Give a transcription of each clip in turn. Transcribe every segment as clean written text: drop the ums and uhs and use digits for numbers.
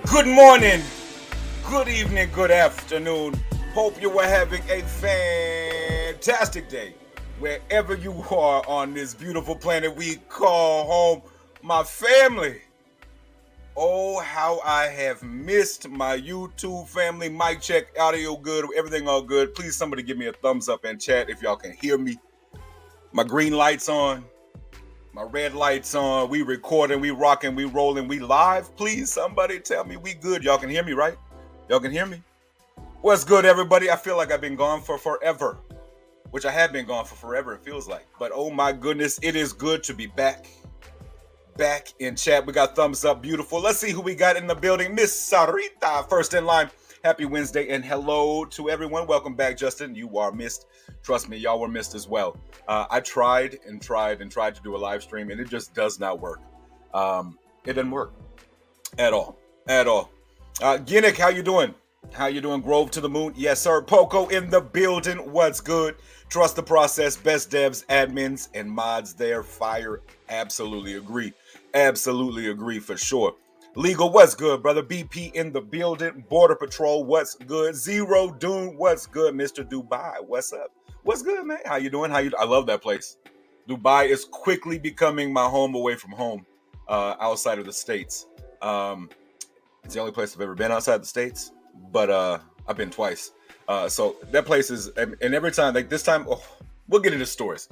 Good morning, good evening, good afternoon. Hope you were having a fantastic day wherever you are on this beautiful planet we call home. My family, oh, how I have missed my YouTube family. Mic check, audio good, everything all good. Please, somebody give me a thumbs up and chat if y'all can hear me. My green light's on. My red lights on. We recording, we rocking, we rolling, we live. Please, somebody tell me we good. Y'all can hear me, right? Y'all can hear me? What's good, everybody? I feel like I've been gone for forever, which I have been gone for forever, it feels like. But oh my goodness, it is good to be back in chat. We got thumbs up, beautiful. Let's see who we got in the building. Miss Sarita, first in line. Happy Wednesday and hello to everyone. Welcome back, Justin. You are missed. Trust me, y'all were missed as well. I tried to do a live stream, and it just does not work. It doesn't work at all. Ginnick, how you doing? How you doing? Grove to the moon? Yes, sir. Poco in the building. What's good? Trust the process. Best devs, admins, and mods there. Fire. Absolutely agree. Absolutely agree for sure. Legal, what's good, brother? BP in the building. Border Patrol, what's good? Zero Doom, what's good? Mr. Dubai, what's up? What's good, man? How you doing? I love that place. Dubai is quickly becoming my home away from home, outside of the States. It's the only place I've ever been outside the States, but I've been twice. So that place is, and every time, like this time, we'll get into stories.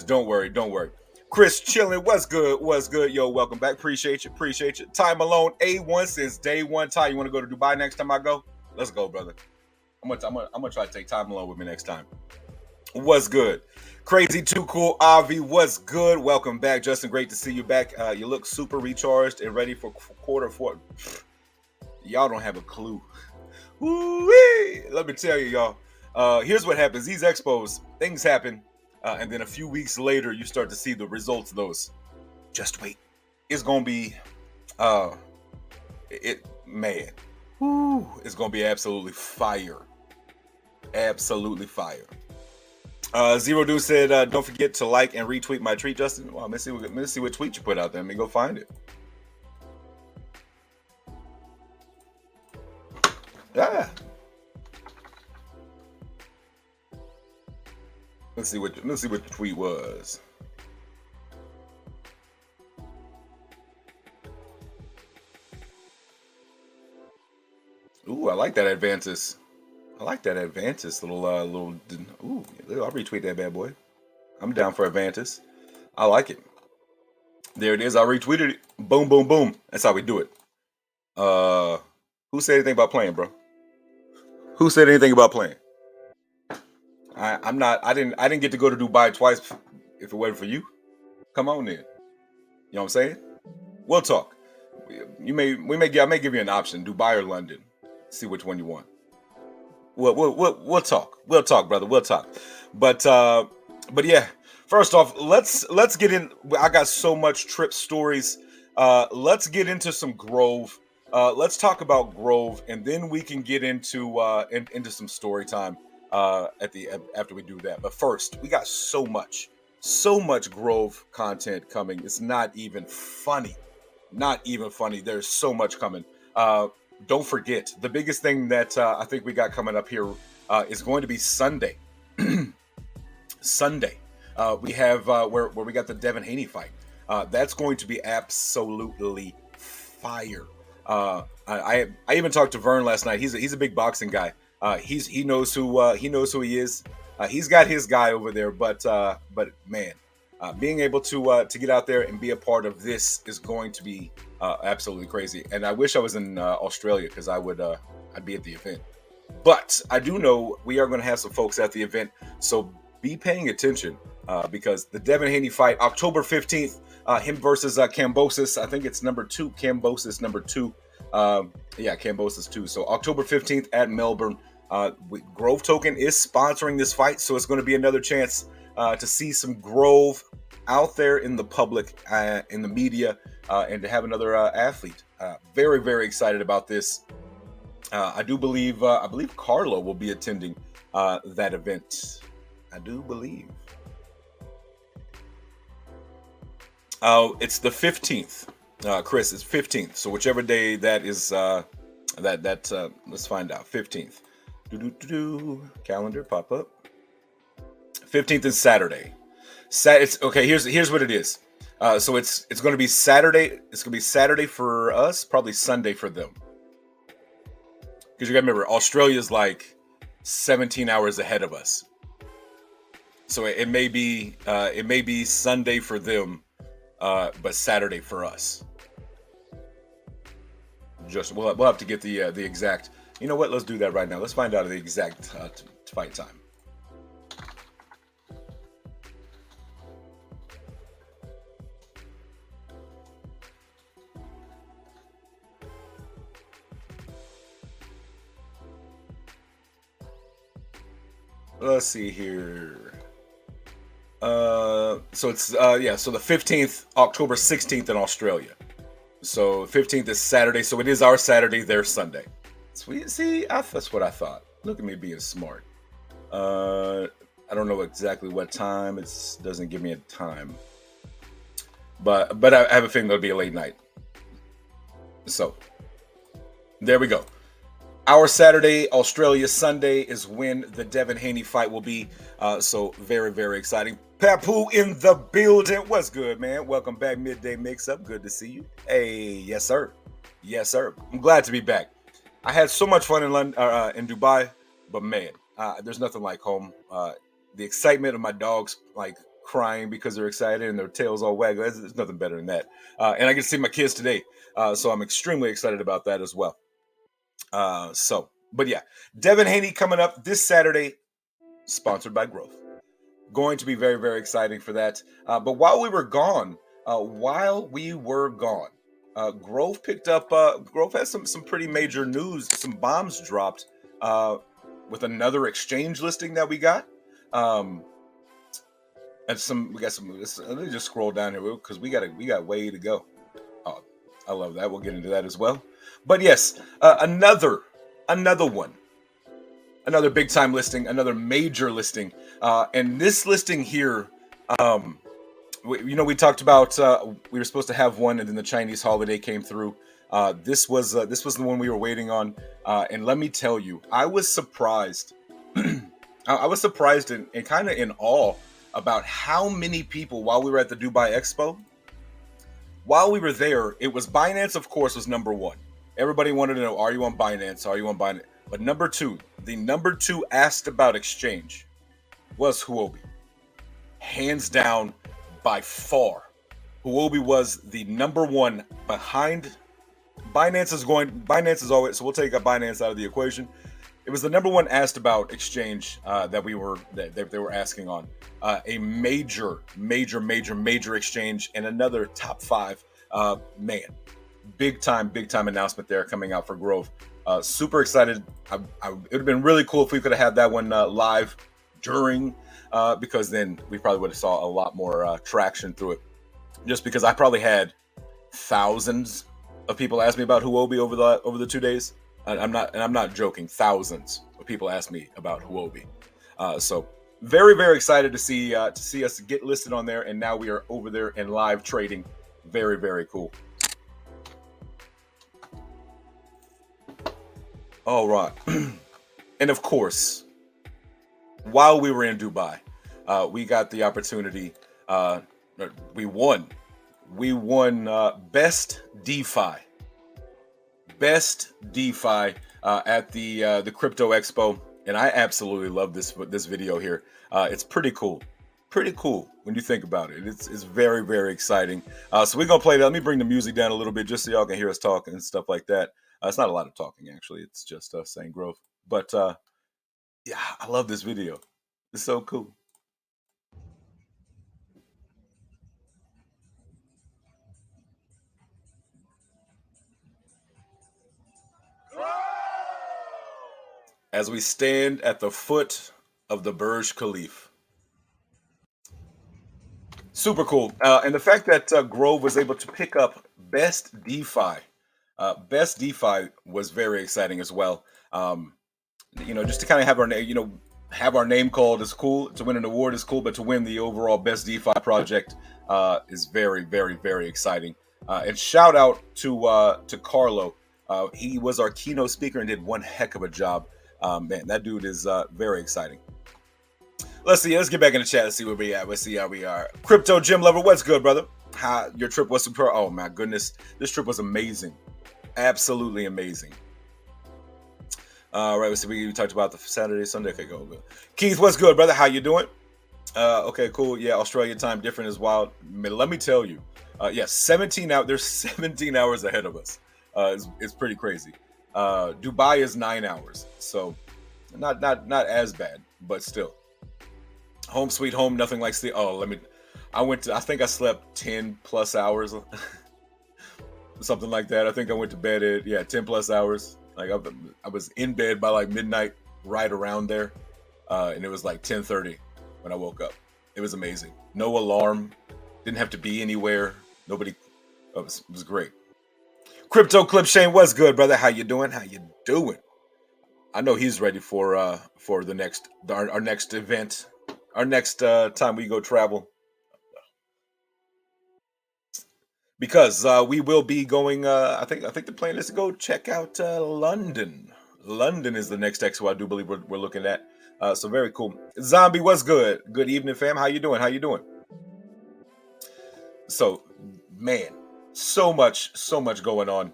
Don't worry. Chris chilling. What's good? Yo, welcome back. Appreciate you. Ty Malone, A1 since day one. Ty, you want to go to Dubai next time I go? Let's go, brother. I'm gonna try to take Ty Malone with me next time. What's good? Crazy Too Cool Avi, what's good? Welcome back, Justin. Great to see you back. You look super recharged and ready for quarter four. Y'all don't have a clue. Woo-wee! Let me tell you, y'all. Here's what happens. These expos, things happen. And then a few weeks later, you start to see the results of those. Just wait. It's going to be, it's going to be absolutely fire. Absolutely fire. Zero Dude said, "Don't forget to like and retweet my tweet, Justin." Well, let's see what tweet you put out there. Let me go find it. Ah, let's see what the tweet was. Ooh, I like that Advantis. I like that Advantis little. Ooh, I'll retweet that bad boy. I'm down for Advantis. I like it. There it is. I retweeted it. Boom, boom, boom. That's how we do it. Who said anything about playing, bro? Who said anything about playing? I'm not. I didn't get to go to Dubai twice. If it wasn't for you, come on in. You know what I'm saying? We'll talk. I may give you an option, Dubai or London. See which one you want. We'll talk. We'll talk, brother. We'll talk. But yeah. First off, let's get in. I got so much trip stories. Let's get into some Grove. Let's talk about Grove, and then we can get into some story time after we do that. But first, we got so much Grove content coming. It's not even funny. Not even funny. There's so much coming. Don't forget, the biggest thing that I think we got coming up here is going to be Sunday. Sunday. We have where we got the Devin Haney fight. That's going to be absolutely fire. I even talked to Vern last night. He's a big boxing guy. He knows who he is. He's got his guy over there. But man, being able to get out there and be a part of this is going to be absolutely crazy. And I wish I was in Australia because I'd be at the event. But I do know we are going to have some folks at the event, so be paying attention because the Devin Haney fight, October 15th, him versus Kambosos. I think it's number 2, Kambosos number 2. Yeah, Kambosos 2. So October 15th at Melbourne. Grove Token is sponsoring this fight, so it's going to be another chance to see some Grove out there in the public, in the media, and to have another athlete. Very, very excited about this. I believe Carlo will be attending that event. I do believe. It's the 15th. Chris, it's 15th. So whichever day that is, let's find out. 15th. Calendar pop up. 15th is Saturday. It's okay. Here's what it is. So it's going to be Saturday. It's going to be Saturday for us, probably Sunday for them. Because you got to remember, Australia's like 17 hours ahead of us. So it may be Sunday for them, but Saturday for us. We'll have to get the exact. You know what? Let's do that right now. Let's find out the exact fight time. Let's see here. So it's so the 15th, October 16th in Australia. So 15th is Saturday. So it is our Saturday, their Sunday. Sweet. See, that's what I thought. Look at me being smart. I don't know exactly what time. It doesn't give me a time. But I have a feeling it'll be a late night. So there we go. Our Saturday, Australia Sunday is when the Devin Haney fight will be. So very, very exciting. Papu in the building. What's good, man? Welcome back, Midday Mix-Up. Good to see you. Hey, yes, sir. Yes, sir. I'm glad to be back. I had so much fun in London, in Dubai, but man, there's nothing like home. The excitement of my dogs, like crying because they're excited and their tails all wag. There's nothing better than that. And I get to see my kids today. So I'm extremely excited about that as well. But yeah, Devin Haney coming up this Saturday, sponsored by Grove. Going to be very, very exciting for that. But while we were gone, Grove picked up. Grove has some pretty major news. Some bombs dropped with another exchange listing that we got. And we got some. Let me just scroll down here because we got way to go. Oh, I love that. We'll get into that as well. But yes, another one. another big time listing, another major listing. And this listing here, we talked about we were supposed to have one, and then the Chinese holiday came through. This was the one we were waiting on, and let me tell you, I was surprised. I was surprised and kind of in awe about how many people, while we were at the Dubai Expo, while we were there, it was Binance, of course, was number one. Everybody wanted to know, are you on Binance? Are you on Binance? But number two, the number two asked about exchange was Huobi. Hands down, by far. Huobi was the number one behind Binance is always, so we'll take Binance out of the equation. It was the number one asked about exchange that they were asking on. A major exchange, and another top five. Man, big time announcement there coming out for Grove. Super excited. It would have been really cool if we could have had that one live during, because then we probably would have saw a lot more traction through it. Just because I probably had thousands of people ask me about Huobi over the 2 days. I'm not joking. Thousands of people asked me about Huobi. So very excited to see us get listed on there, and now we are over there and live trading. Very cool. All right, and of course, while we were in Dubai, we got the opportunity. We won best DeFi. Best DeFi at the Crypto Expo, and I absolutely love this video here. It's pretty cool when you think about it. It's very exciting. So we're gonna play that. Let me bring the music down a little bit just so y'all can hear us talking and stuff like that. It's not a lot of talking actually. It's just us saying growth. But yeah, I love this video. It's so cool. As we stand at the foot of the Burj Khalifa. Super cool. And the fact that Grove was able to pick up Best DeFi was very exciting as well. Just to kind of have our name, have our name called is cool. To win an award is cool, but to win the overall Best DeFi project is very exciting. And shout out to Carlo. He was our keynote speaker and did one heck of a job. Man, that dude is very exciting. Let's get back in the chat and see where we at. Let's see how we are. Crypto Gym Lover, what's good, brother? Your trip was super. Oh my goodness, this trip was amazing, absolutely amazing. All right, let's see. We talked about the Saturday, Sunday. Okay, go. Keith, what's good, brother? How you doing? Okay, cool. Yeah, Australia time different as well. Let me tell you. Yeah, 17 out. There's 17 hours ahead of us. It's pretty crazy. Dubai is 9 hours, so not as bad, but still. Home sweet home, nothing like sleep. Oh, I think I slept 10 plus hours, something like that. I think I went to bed at 10 plus hours. Like I was in bed by like midnight, right around there, and it was like 10:30 when I woke up. It was amazing. No alarm, didn't have to be anywhere. Nobody. It was great. Crypto Clip Shane, what's good, brother? How you doing? I know he's ready for the next our next event, our next time we go travel, because we will be going. I think the plan is to go check out London. London is the next expo I do believe we're looking at. So very cool. Zombie, what's good? Good evening, fam. How you doing? So, man, so much going on.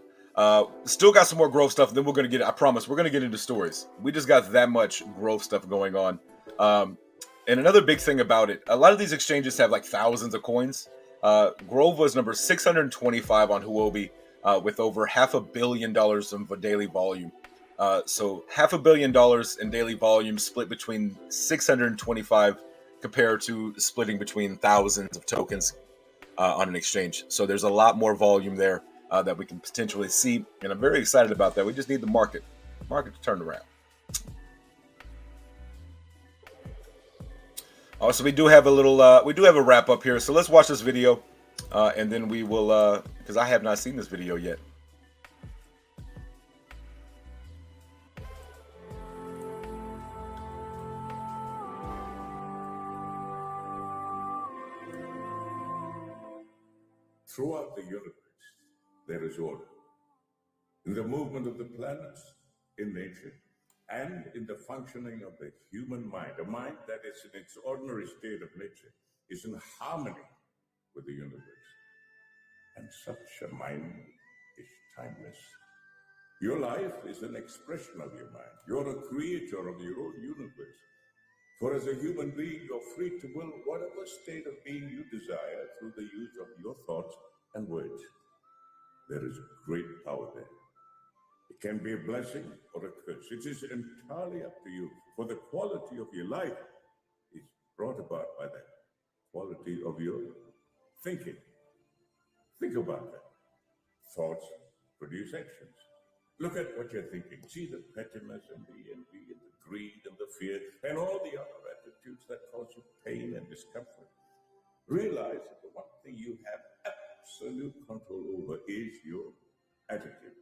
Still got some more growth stuff. Then we're gonna get. I promise, we're gonna get into stories. We just got that much growth stuff going on. And another big thing about it, a lot of these exchanges have like thousands of coins. Grove was number 625 on Huobi, with over $500 million of daily volume. So $500 million in daily volume split between 625 compared to splitting between thousands of tokens on an exchange. So there's a lot more volume there that we can potentially see, and I'm very excited about that. We just need the market to turn around. Also, we do have a wrap up here. So let's watch this video, and then we will, because I have not seen this video yet. Throughout the universe, there is order. In the movement of the planets, in nature, and in the functioning of the human mind, a mind that is in its ordinary state of nature, is in harmony with the universe. And such a mind is timeless. Your life is an expression of your mind. You're a creator of your own universe. For as a human being, you're free to will whatever state of being you desire through the use of your thoughts and words. There is great power there. It can be a blessing or a curse. It is entirely up to you. For the quality of your life is brought about by the quality of your thinking. Think about that. Thoughts produce actions. Look at what you're thinking. See the pettiness and the envy and the greed and the fear and all the other attitudes that cause you pain and discomfort. Realize that the one thing you have absolute control over is your attitude.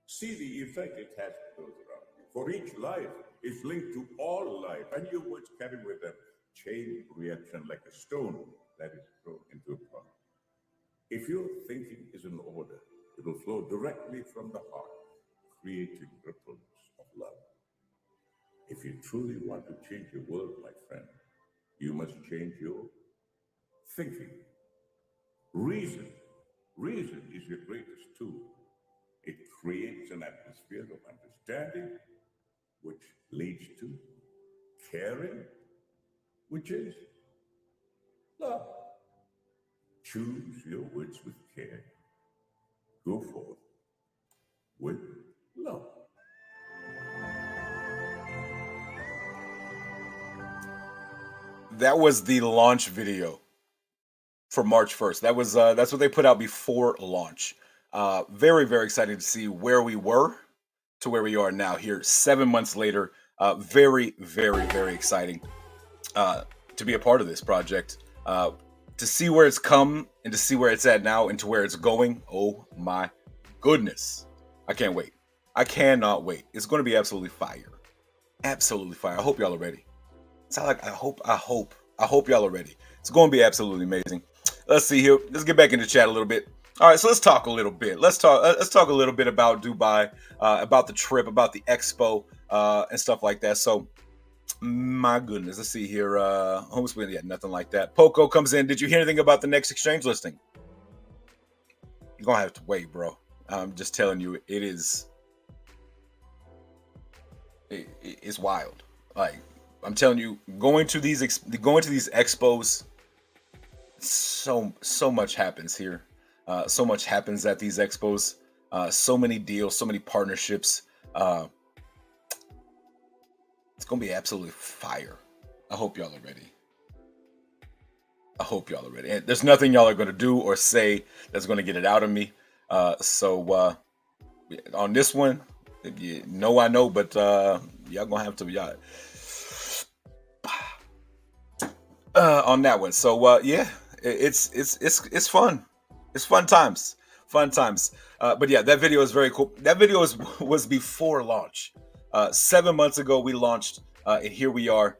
See the effect it has to those around you. For each life is linked to all life, and your words carry with them chain reaction like a stone that is thrown into a pond. If your thinking is in order, it will flow directly from the heart, creating ripples of love. If you truly want to change your world, my friend, you must change your thinking. Reason is your greatest tool. It creates an atmosphere of understanding, which leads to caring, which is love. Choose your words with care. Go forth with love. That was the launch video for March 1st. That's what they put out before launch. Very, very excited to see where we were to where we are now here 7 months later. Very, very, very exciting to be a part of this project. To see where it's come and to see where it's at now and to where it's going. Oh my goodness. I can't wait. I cannot wait. It's going to be absolutely fire. Absolutely fire. I hope y'all are ready. It's not like I hope y'all are ready. It's going to be absolutely amazing. Let's see here. Let's get back into chat a little bit. All right, so let's talk a little bit. Let's talk a little bit about Dubai, about the trip, about the expo, and stuff like that. So, my goodness, let's see here. Homeschool, yeah, nothing like that. Poco comes in. Did you hear anything about the next exchange listing? You're gonna have to wait, bro. I'm just telling you, it's wild. Like, I'm telling you, going to these expos, so much happens here. So much happens at these expos. So many deals, so many partnerships. It's gonna be absolutely fire. I hope y'all are ready. And there's nothing y'all are gonna do or say that's gonna get it out of me. So on this one, you know I know, but y'all gonna have to on that one. So yeah, it's fun. It's fun times. But yeah, that video is very cool. That video was before launch. 7 months ago we launched, and here we are,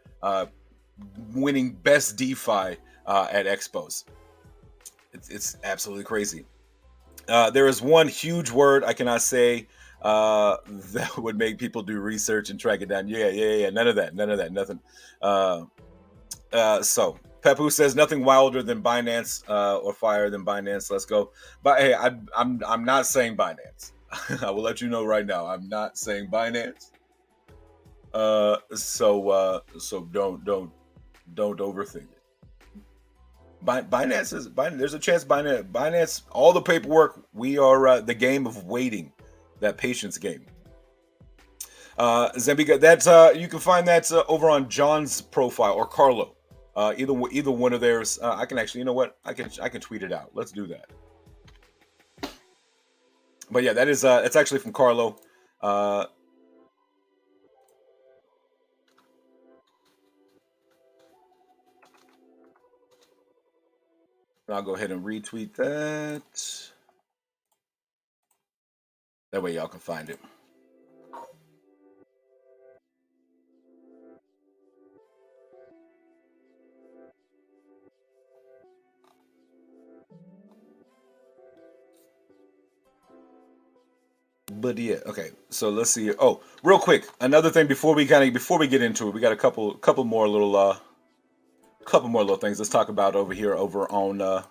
winning best DeFi at expos. It's absolutely crazy. There is one huge word I cannot say that would make people do research and track it down. Yeah. None of that. Nothing. So Pepu says nothing wilder than Binance or fire than Binance. Let's go. But hey, I'm not saying Binance. I will let you know right now. I'm not saying Binance. So don't overthink it. Binance. There's a chance Binance. All the paperwork. We are the game of waiting. That patience game. Zambika. That's you can find that over on John's profile or Carlo. Either one of theirs. I can actually. You know what? I can tweet it out. Let's do that. But yeah, that is. It's actually from Carlo. I'll go ahead and retweet that. That way y'all can find it. But yeah, okay. So let's see here. Oh, real quick, another thing before we get into it, we got a couple more little things. Let's talk about over here over on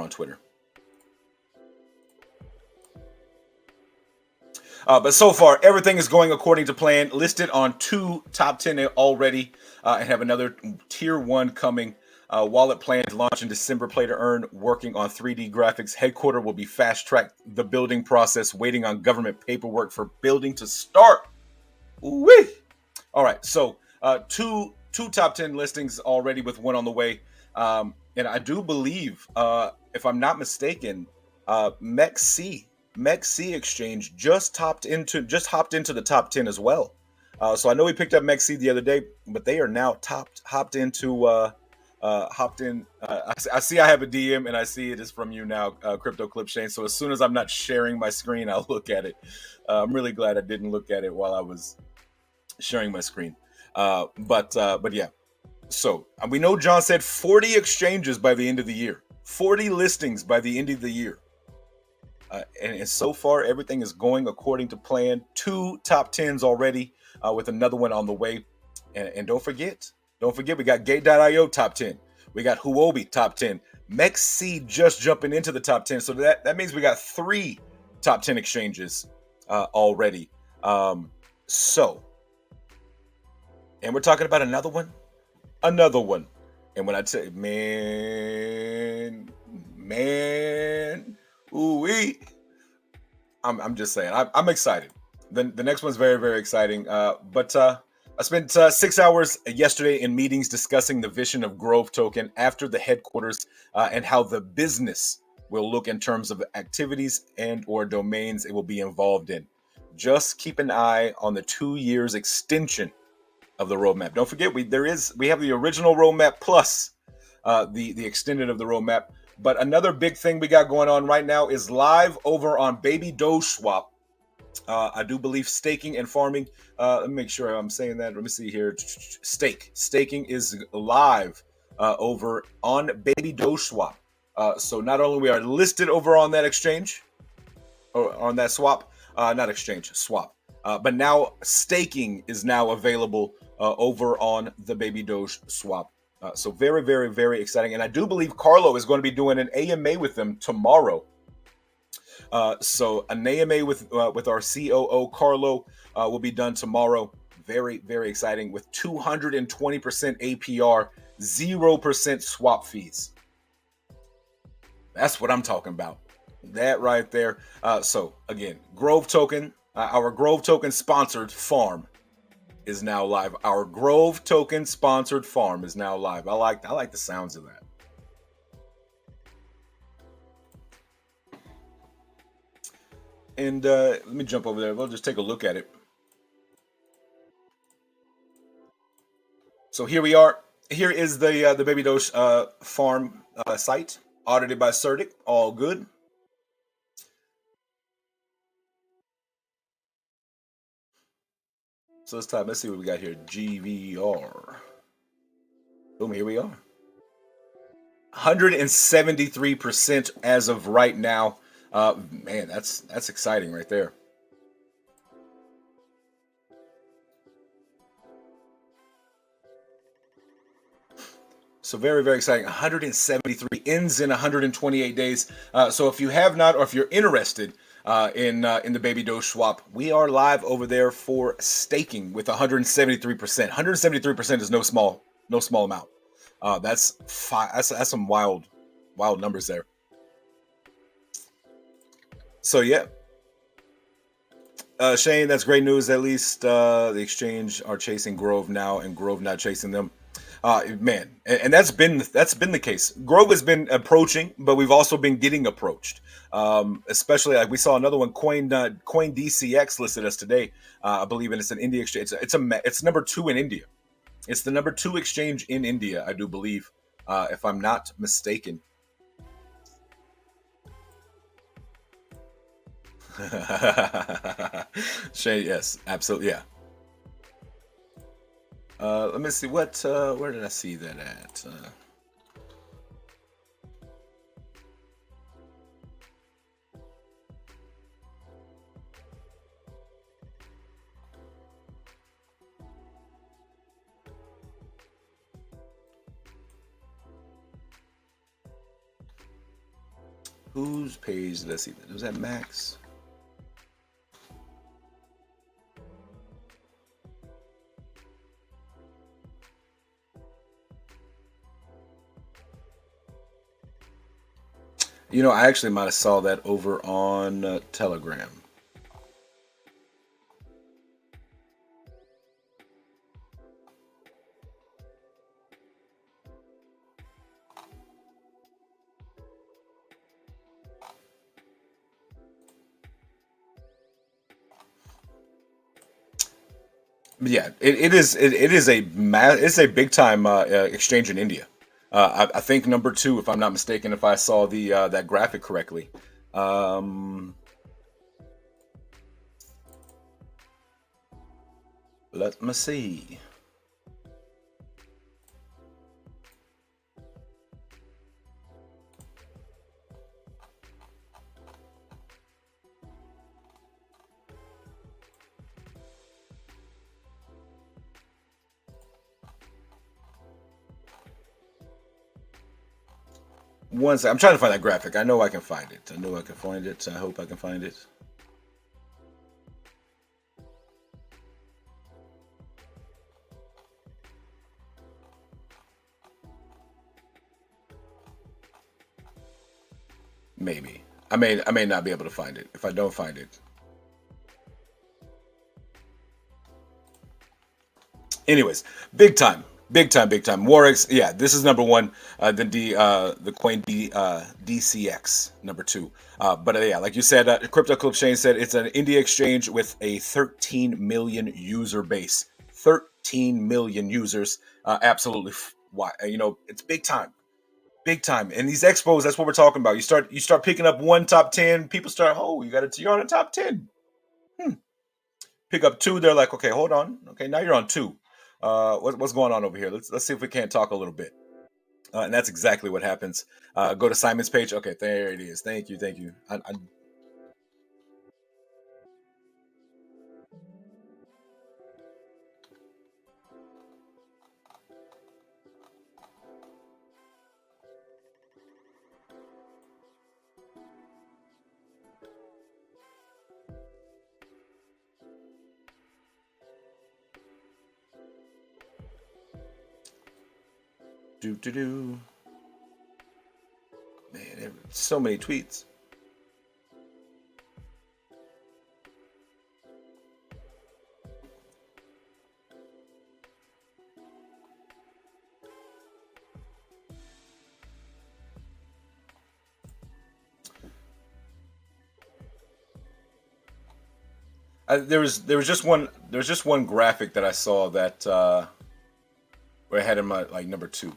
Twitter. But so far, everything is going according to plan. Listed on 2 top 10 already, and have another tier 1 coming. Wallet plan to launch in December. Play to earn. Working on 3D graphics. Headquarter will be fast tracked the building process. Waiting on government paperwork for building to start. Wee. All right, so two top 10 listings already, with one on the way. And I do believe, if I'm not mistaken, MEXC Exchange just hopped into the top 10 as well. So I know we picked up MEXC the other day, but they are now hopped in. I see I have a DM, and I see it is from you now, Crypto Clip Shane. So as soon as I'm not sharing my screen, I'll look at it. I'm really glad I didn't look at it while I was sharing my screen. But yeah. So we know John said 40 exchanges by the end of the year, 40 listings by the end of the year. And so far, everything is going according to plan. 2 top 10s already, with another one on the way. And don't forget, we got Gate.io top 10. We got Huobi top 10. MEXC just jumping into the top 10. So that means we got 3 top 10 exchanges already. So, and we're talking about another one. And when I tell you, man, ooh-wee, I'm just saying, I'm excited. The next one's very, very exciting. But I spent 6 hours yesterday in meetings discussing the vision of Grove Token after the headquarters, and how the business will look in terms of activities and or domains it will be involved in. Just keep an eye on the 2 years extension of the roadmap. Don't forget, we have the original roadmap plus the extended of the roadmap. But another big thing we got going on right now is live over on Baby Doge Swap. I do believe staking and farming. Let me make sure I'm saying that. Let me see here. Staking is live over on Baby Doge Swap. So not only we are listed over on that exchange, or on that swap, not exchange, swap. But now staking is now available over on the Baby Doge swap. So very, very, very exciting. And I do believe Carlo is going to be doing an AMA with them tomorrow. So an AMA with our COO Carlo will be done tomorrow. Very, very exciting, with 220% APR, 0% swap fees. That's what I'm talking about. That right there. So again, Grove Token, our Grove Token sponsored farm is now live. Our Grove Token sponsored farm is now live. I like the sounds of that. And let me jump over there. We'll just take a look at it. So here we are. Here is the Baby Doge farm site, audited by Certic. All good. So let's see what we got here. GVR. Boom, here we are. 173% as of right now. Man, that's exciting right there. So very, very exciting. 173 ends in 128 days. So if you have not, or if you're interested in the Baby Doge swap, we are live over there for staking with 173%. 173% is no small amount. That's some wild numbers there. So yeah, Shane, that's great news. At least the exchange are chasing Grove now, and Grove not chasing them. Man, and that's been the case. Grove has been approaching, but we've also been getting approached. Especially, like we saw another one, Coin DCX listed us today. I believe, and it's an India exchange. It's number 2 in India. It's the number 2 exchange in India, I do believe, if I'm not mistaken. Shay, yes, absolutely, yeah. Let me see where did I see that at? Whose page did I see? Was that Max? You know, I actually might have saw that over on Telegram. Yeah, it's a big time exchange in India. I think number two, if I'm not mistaken, if I saw the that graphic correctly. Um, let me see. I'm trying to find that graphic. I know I can find it. I know I can find it. I hope I can find it. Maybe. I may not be able to find it. If I don't find it. Anyways, big time. Big time, big time. Warx, yeah, this is number one. Then the coin DCX number two. But yeah, like you said, Crypto Club Shane said it's an India exchange with a 13 million user base. 13 million users. Absolutely, why? It's big time. Big time. And these expos, that's what we're talking about. You start picking up one top 10, people start, oh, you're on a top 10. Pick up two, they're like, okay, hold on. Okay, now you're on two. What's going on over here? Let's see if we can't talk a little bit. And that's exactly what happens. Go to Simon's page. Okay, there it is. Thank you, thank you. Do. Man, so many tweets. There was just one graphic that I saw that where I had him like number two.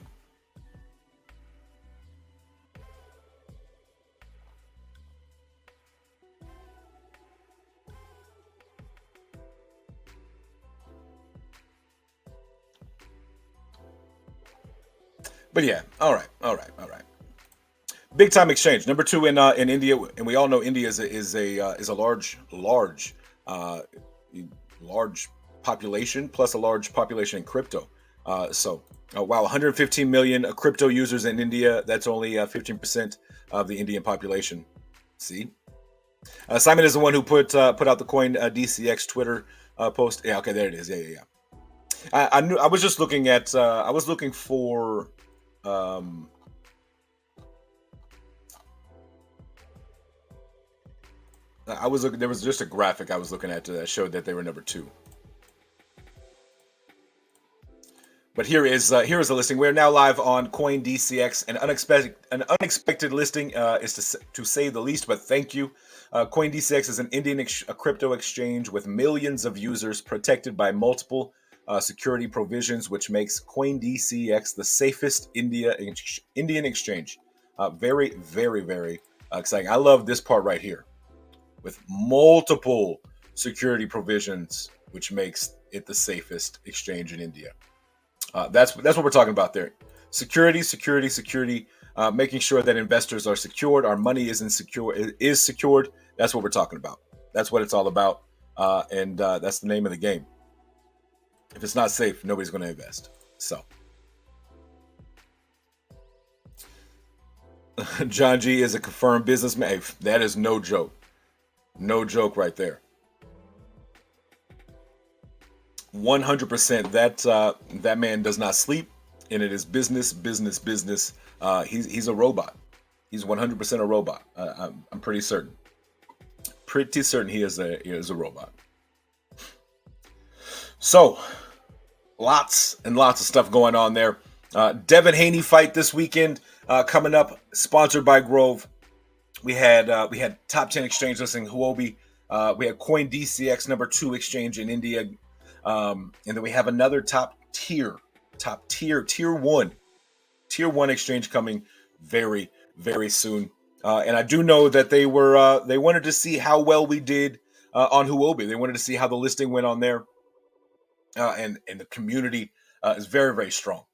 But yeah, all right. Big time exchange number two in India, and we all know India is a uh, large population plus a large population in crypto. Wow, 115 million crypto users in India. That's only 15% of the Indian population. See, Simon is the one who put out the coin DCX Twitter post. Yeah, okay, there it is. Yeah. I knew. I was just looking at. I was looking for. Um, I was looking. There was just a graphic I was looking at that showed that they were number two. But here is the listing. We're now live on Coin DCX. An unexpected listing is to say the least. But thank you. Coin DCX is an Indian crypto exchange with millions of users, protected by multiple security provisions, which makes Coin DCX the safest Indian exchange. Very, very, very exciting. I love this part right here, with multiple security provisions, which makes it the safest exchange in India. That's what we're talking about there. Security. Making sure that investors are secured, our money is secured. That's what we're talking about. That's what it's all about, and that's the name of the game. If it's not safe, nobody's going to invest. So, John G is a confirmed businessman. Hey, that is no joke. No joke right there. 100%. That man does not sleep, and it is business, business, business. He's a robot. He's 100% a robot. I'm pretty certain. Pretty certain he is a robot. So lots and lots of stuff going on there. Devin Haney fight this weekend coming up, sponsored by Grove. We had top 10 exchange listing Huobi. We had Coin DCX #2 exchange in India, and then we have another tier one exchange coming very very soon. And I do know that they wanted to see how well we did on Huobi. They wanted to see how the listing went on there, and the community is very very strong.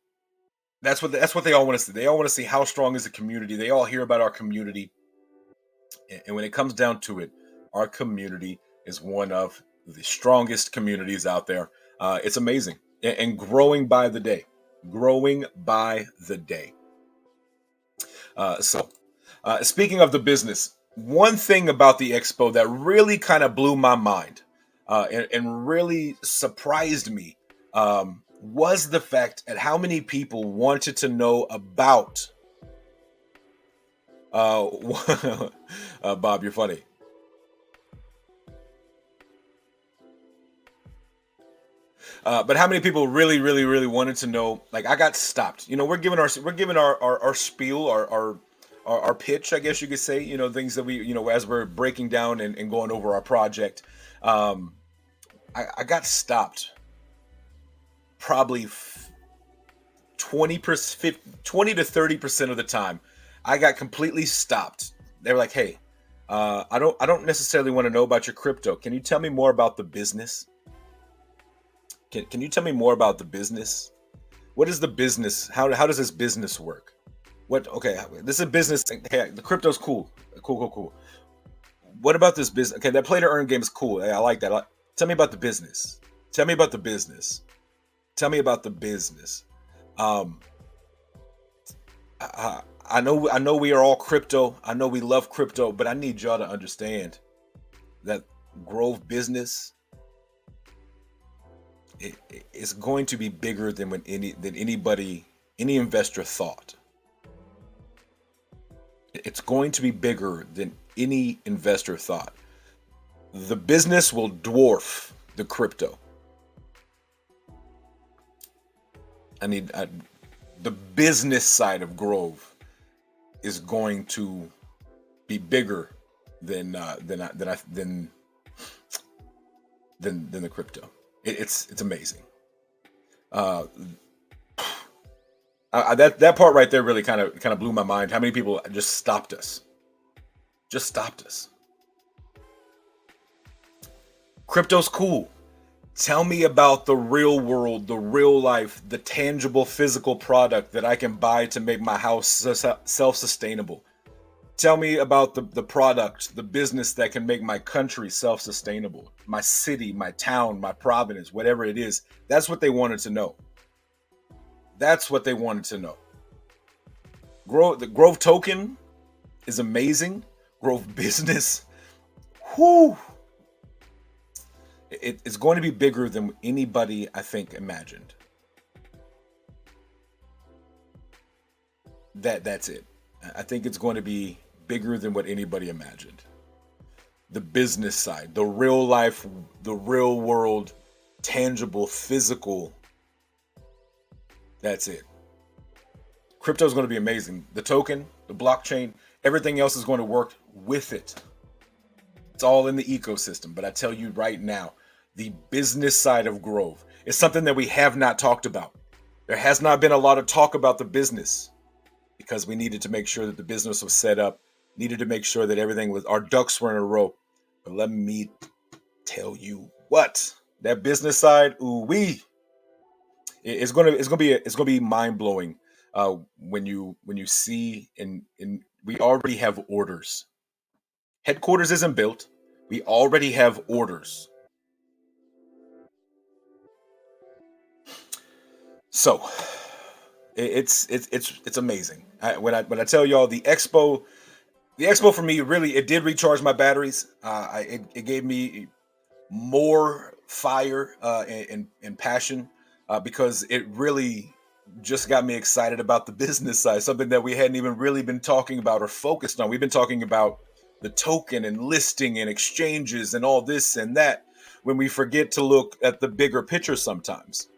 That's what they all want to see. They all want to see how strong is the community. They all hear about our community. And when it comes down to it, our community is one of the strongest communities out there. It's amazing and growing by the day. Growing by the day. So, speaking of the business, one thing about the expo that really kind of blew my mind and really surprised me was the fact at how many people wanted to know about. Bob, you're funny. But how many people really, really, really wanted to know? Like, I got stopped. We're giving our spiel, our pitch, I guess you could say. Things that we, as we're breaking down and going over our project. I got stopped probably 20 to 30% of the time. I got completely stopped. They were like, "Hey, I don't necessarily want to know about your crypto. Can you tell me more about the business? Can you tell me more about the business? What is the business? How does this business work? What? Okay, this is a business. Hey, the crypto's cool. Cool. What about this business? Okay, that play to earn game is cool. Hey, I like that. Tell me about the business. Tell me about the business. Tell me about the business. I know we are all crypto. I know we love crypto, but I need y'all to understand that Grove business it's going to be bigger than any investor thought. It's going to be bigger than any investor thought. The business will dwarf the crypto. The business side of Grove is going to be bigger than the crypto. It's amazing. That part right there really kind of blew my mind. How many people just stopped us? Crypto's cool. Tell me about the real world, the real life, the tangible physical product that I can buy to make my house self-sustainable. Tell me about the product, the business that can make my country self-sustainable, my city, my town, my province, whatever it is. That's what they wanted to know. The Grove token is amazing. Grove business, whoo! It's going to be bigger than anybody, I think, imagined. That's it. I think it's going to be bigger than what anybody imagined. The business side, the real life, the real world, tangible, physical. That's it. Crypto is going to be amazing. The token, the blockchain, everything else is going to work with it. It's all in the ecosystem. But I tell you right now, the business side of Grove is something that we have not talked about. There has not been a lot of talk about the business because we needed to make sure that the business was set up, needed to make sure that our ducks were in a row. But let me tell you what, that business side, it's gonna be mind blowing when you see and we already have orders. Headquarters isn't built. We already have orders. So it's amazing. When I tell y'all the expo for me really it did recharge my batteries. It gave me more fire and passion because it really just got me excited about the business side, something that we hadn't even really been talking about or focused on. We've been talking about the token and listing and exchanges and all this and that when we forget to look at the bigger picture sometimes.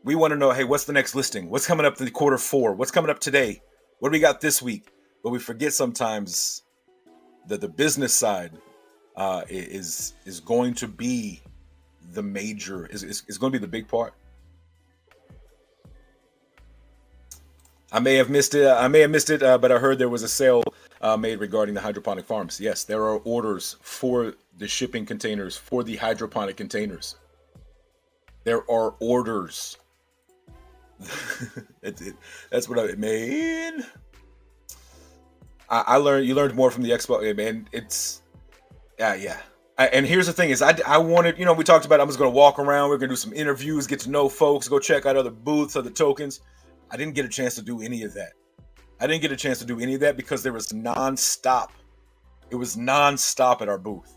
We want to know, hey, what's the next listing? What's coming up in quarter 4? What's coming up today? What do we got this week? But we forget sometimes that the business side is going to be the major is going to be the big part. I may have missed it. But I heard there was a sale made regarding the hydroponic farms. Yes, there are orders for the shipping containers for the hydroponic containers. There are orders. That's what I mean. I learned. You learned more from the expo, man. It's yeah. And here's the thing: is I wanted, we talked about I was going to walk around. We're going to do some interviews, get to know folks, go check out other booths, other tokens. I didn't get a chance to do any of that. Because there was nonstop. It was nonstop at our booth.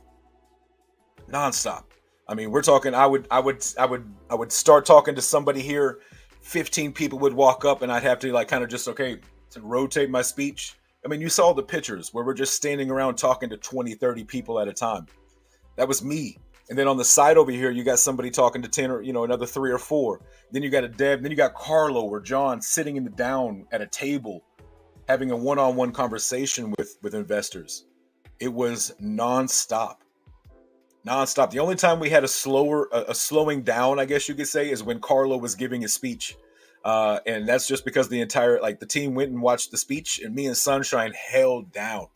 Nonstop. I mean, we're talking. I would start talking to somebody here. 15 people would walk up, and I'd have to kind of just to rotate my speech. I mean, you saw the pictures where we're just standing around talking to 20, 30 people at a time. That was me. And then on the side over here, you got somebody talking to 10 or, another 3 or 4. Then you got a Deb. Then you got Carlo or John sitting down at a table, having a one-on-one conversation with investors. It was nonstop. The only time we had a slowing down, I guess you could say, is when Carlo was giving his speech. And that's just because the entire, the team went and watched the speech, and me and Sunshine held down.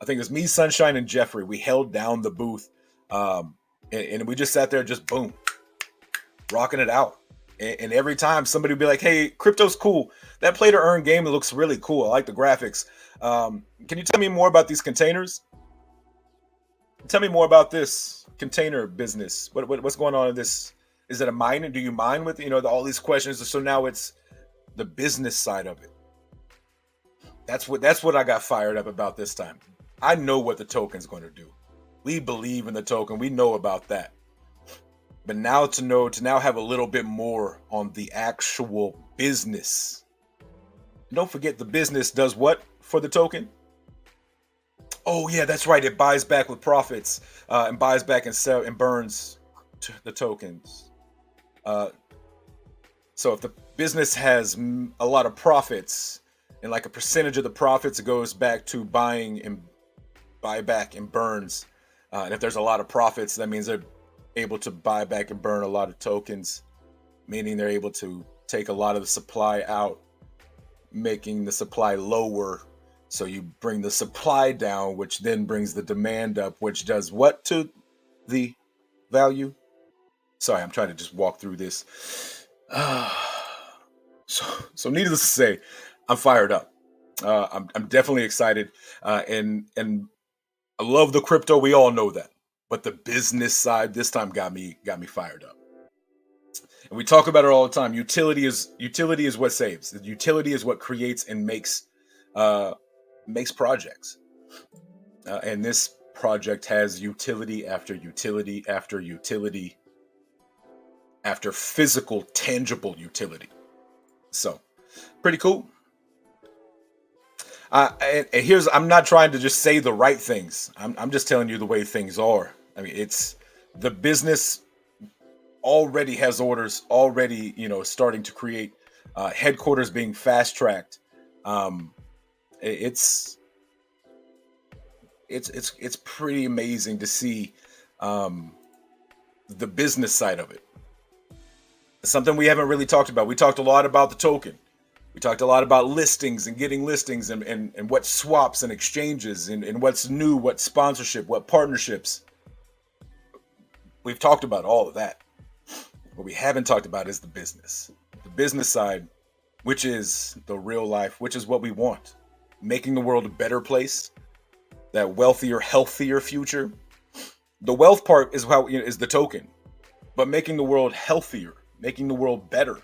I think it was me, Sunshine, and Jeffrey. We held down the booth. And we just sat there, just boom, rocking it out. And every time somebody would be like, hey, crypto's cool. That play to earn game looks really cool. I like the graphics. Can you tell me more about these containers? Tell me more about this container business. What's going on in this? Is it a mining? Do you mine with, all these questions? So now it's the business side of it. That's what I got fired up about this time. I know what the token's going to do. We believe in the token. We know about that. But now to have a little bit more on the actual business. And don't forget, the business does what for the token? Oh yeah, that's right. It buys back with profits and buys back and sell and burns the tokens. So if the business has a lot of profits and a percentage of the profits, it goes back to buying and buy back and burns. And if there's a lot of profits, that means they're able to buy back and burn a lot of tokens, meaning they're able to take a lot of the supply out, making the supply lower. So you bring the supply down, which then brings the demand up, which does what to the value? Sorry, I'm trying to just walk through this. So needless to say, I'm fired up. I'm definitely excited, and I love the crypto. We all know that, but the business side this time got me fired up. And we talk about it all the time. Utility is what saves. The utility is what creates and makes projects. And this project has utility after utility after utility after physical, tangible utility. So, pretty cool. And here's, I'm not trying to just say the right things. I'm just telling you the way things are. I mean, it's the business already has orders already, starting to create headquarters being fast tracked. It's pretty amazing to see the business side of it. It's something we haven't really talked about. We talked a lot about the token. We talked a lot about listings and getting listings and what swaps and exchanges and what's new, what sponsorship, what partnerships. We've talked about all of that. What we haven't talked about is the business side, which is the real life, which is what we want. Making the world a better place, that wealthier, healthier future. The wealth part is how is the token, but making the world healthier, making the world better,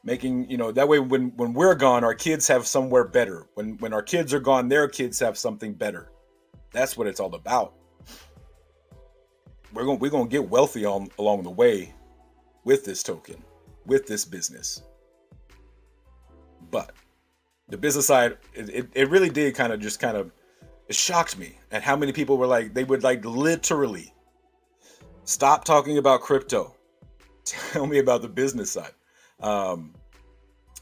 Making, that way when we're gone, our kids have somewhere better. When our kids are gone, their kids have something better. That's what it's all about. We're gonna get wealthy along the way with this token, with this business. But the business side, it really did it shocked me at how many people were like, they would like literally stop talking about crypto, tell me about the business side. Um,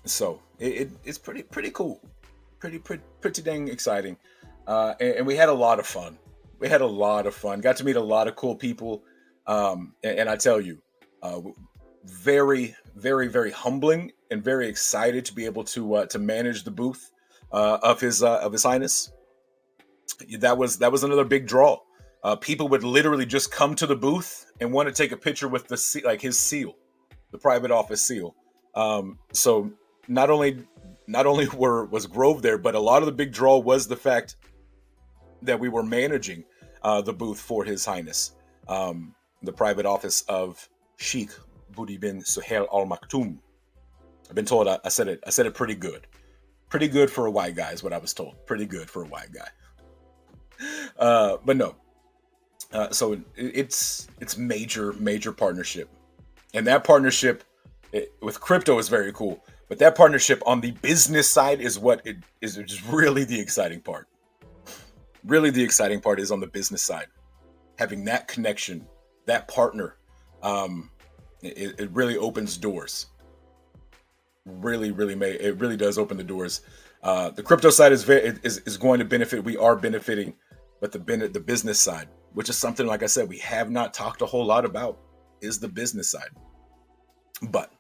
so it's pretty cool, pretty dang exciting, and we had a lot of fun. We had a lot of fun. Got to meet a lot of cool people, and I tell you, uh, very very humbling and very excited to be able to manage the booth of His Highness. That was another big draw. People would literally just come to the booth and want to take a picture with like his seal, the private office seal. So not only was Grove there, but a lot of the big draw was the fact that we were managing the booth for His Highness, the private office of Sheikh Budi bin Suhail Al Maktoum. I've been told I said it pretty good. Pretty good for a white guy is what I was told. Pretty good for a white guy. But no. So it's major partnership, and that partnership with crypto is very cool. But that partnership on the business side is what it is just really the exciting part. Really, the exciting part is on the business side, having that connection, that partner. It really opens doors. It really does open the doors. The crypto side is going to benefit. We are benefiting, but the business side, which is something, like I said, we have not talked a whole lot about, is the business side. But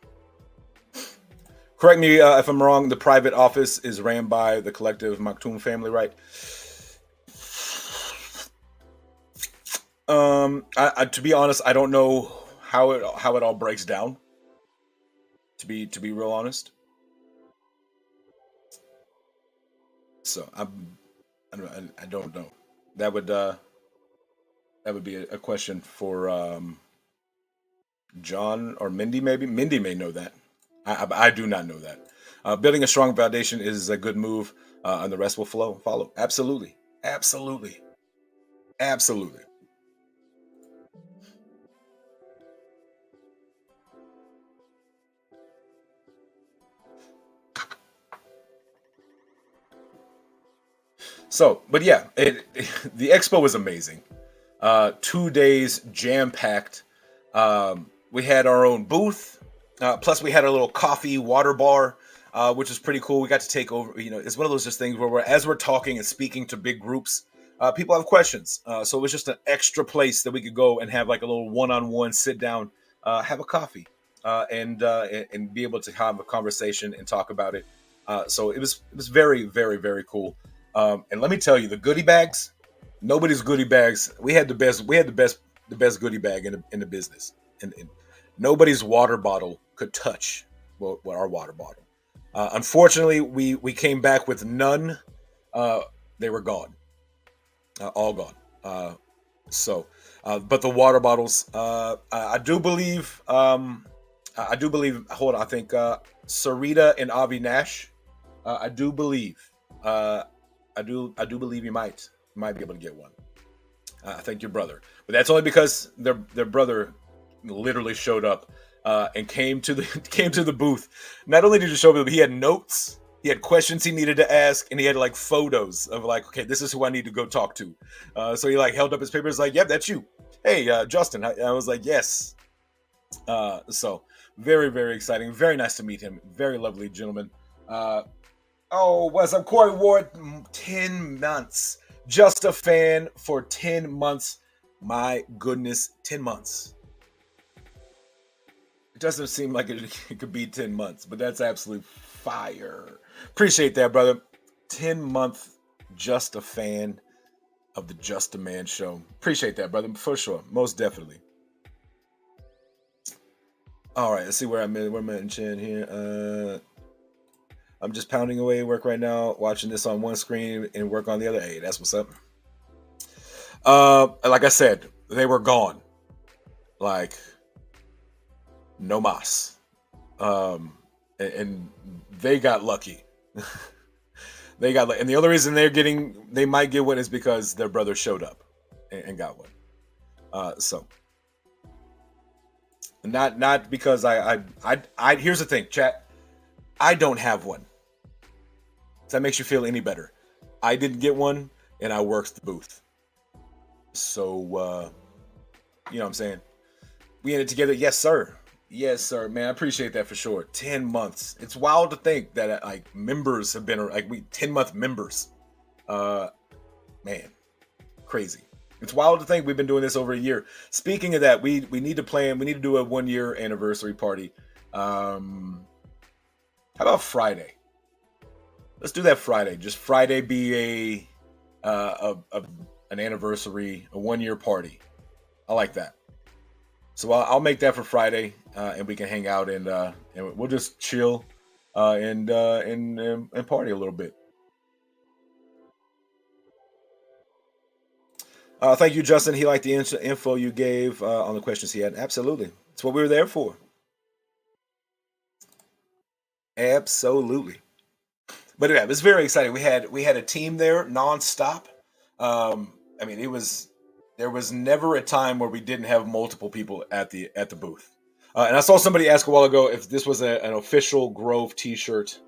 correct me if I'm wrong. The private office is ran by the collective Maktoum family, right? To be honest, I don't know how it all breaks down. To be real honest, so I don't know. That would be a question for John or Mindy. Maybe Mindy may know that. I do not know that. Building a strong foundation is a good move, and the rest will follow. Absolutely, absolutely, absolutely. So, but yeah, the expo was amazing. 2 days jam packed. We had our own booth. Plus, we had a little coffee water bar, which was pretty cool. We got to take over. It's one of those just things where as we're talking and speaking to big groups, people have questions. So it was just an extra place that we could go and have like a little one-on-one sit down, have a coffee, and be able to have a conversation and talk about it. So it was very very cool. And let me tell you, the goodie bags, nobody's goodie bags. We had the best. We had the best goodie bag in the business, and nobody's water bottle could touch our water bottle. Unfortunately, we came back with none. Uh, they were gone, all gone. But the water bottles, I do believe. I do believe. Hold on, I think Sarita and Avi Nash. I do believe. I do believe you might be able to get one. I think your brother, but that's only because their brother literally showed up and came to the came to the booth. Not only did he show up, but he had notes. He had questions he needed to ask, and he had like photos of like, okay, this is who I need to go talk to. So he like held up his papers, like, yep, that's you. Hey, Justin. I was like, yes. So very exciting. Very nice to meet him. Very lovely gentleman. Oh, what's up, Corey Ward? 10 months. Just a fan for 10 months. My goodness, 10 months. It doesn't seem like it could be 10 months, but that's absolute fire. Appreciate that, brother. 10-month Just a Fan of the Just a Man show. Appreciate that, brother, for sure. Most definitely. All right, let's see where I'm in chin here. I'm just pounding away at work right now, watching this on one screen and work on the other. Hey, that's what's up. Like I said, they were gone. Like, no mas. and they got lucky. They got, and the only reason they might get one is because their brother showed up and got one. So not because I here's the thing, chat. I don't have one. If that makes you feel any better. I didn't get one, and I worked the booth. So you know what I'm saying? We in it together. Yes, sir. Yes, sir, man. I appreciate that for sure. 10 months. It's wild to think that like members have been like we 10-month members. Man, crazy. It's wild to think we've been doing this over a year. Speaking of that, we need to plan. We need to do a 1-year anniversary party. How about Friday? Let's do that Friday. Just Friday be an anniversary, a 1-year party. I like that. So I'll make that for Friday, and we can hang out and we'll just chill and party a little bit. Thank you, Justin. He liked the info you gave on the questions he had. Absolutely, it's what we were there for. Absolutely. But yeah, it was very exciting. We had a team there nonstop. I mean, there was never a time where we didn't have multiple people at the booth. And I saw somebody ask a while ago if this was an official Grove T-shirt.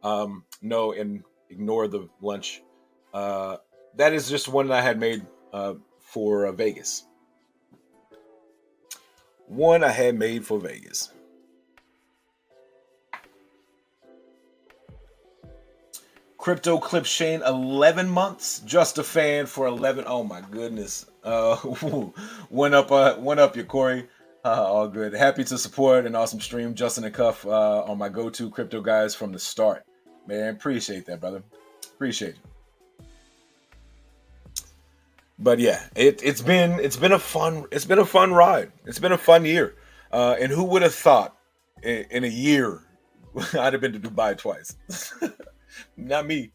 No, and ignore the lunch. That is just one that I had made for Vegas. One I had made for Vegas. Crypto Clip Shane, 11 months. Just a fan for 11. Oh my goodness. One up you, Corey. All good. Happy to support an awesome stream. Justin and Cuff are my go-to crypto guys from the start. Man, appreciate that, brother. Appreciate it. But yeah, it's been a fun ride. It's been a fun year. And who would have thought in a year I'd have been to Dubai twice? Not me,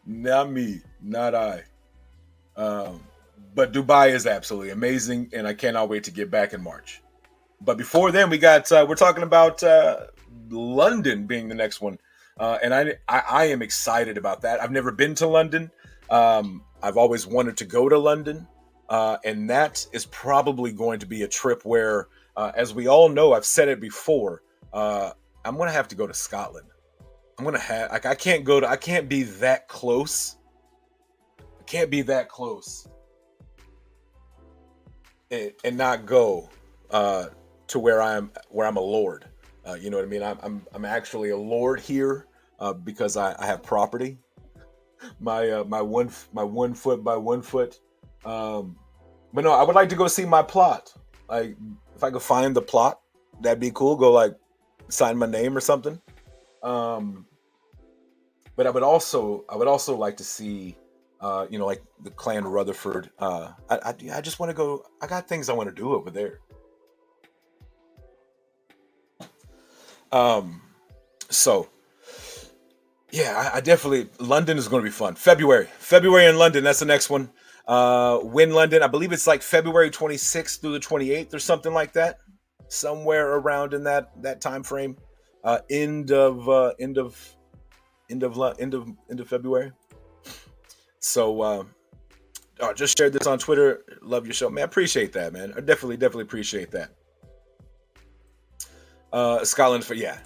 not I. But Dubai is absolutely amazing, and I cannot wait to get back in March. But before then, we're talking about London being the next one, and I am excited about that. I've never been to London. I've always wanted to go to London, and that is probably going to be a trip where, as we all know, I've said it before, I'm going to have to go to Scotland. I'm gonna have I can't be that close. I can't be that close and not go to where I'm a lord. You know what I mean? I'm actually a lord here because I have property. My 1 foot by 1 foot. But no, I would like to go see my plot. Like if I could find the plot, that'd be cool. Go like sign my name or something. But I would also like to see, like the Clan Rutherford. I just want to go. I got things I want to do over there. So yeah, I definitely London is going to be fun. February in London. That's the next one. When London, I believe it's like February 26th through the 28th or something like that. Somewhere around in that time frame. End of February. So just shared this on Twitter. Love your show, man. Appreciate that, man. I definitely appreciate that. Scotland for yeah.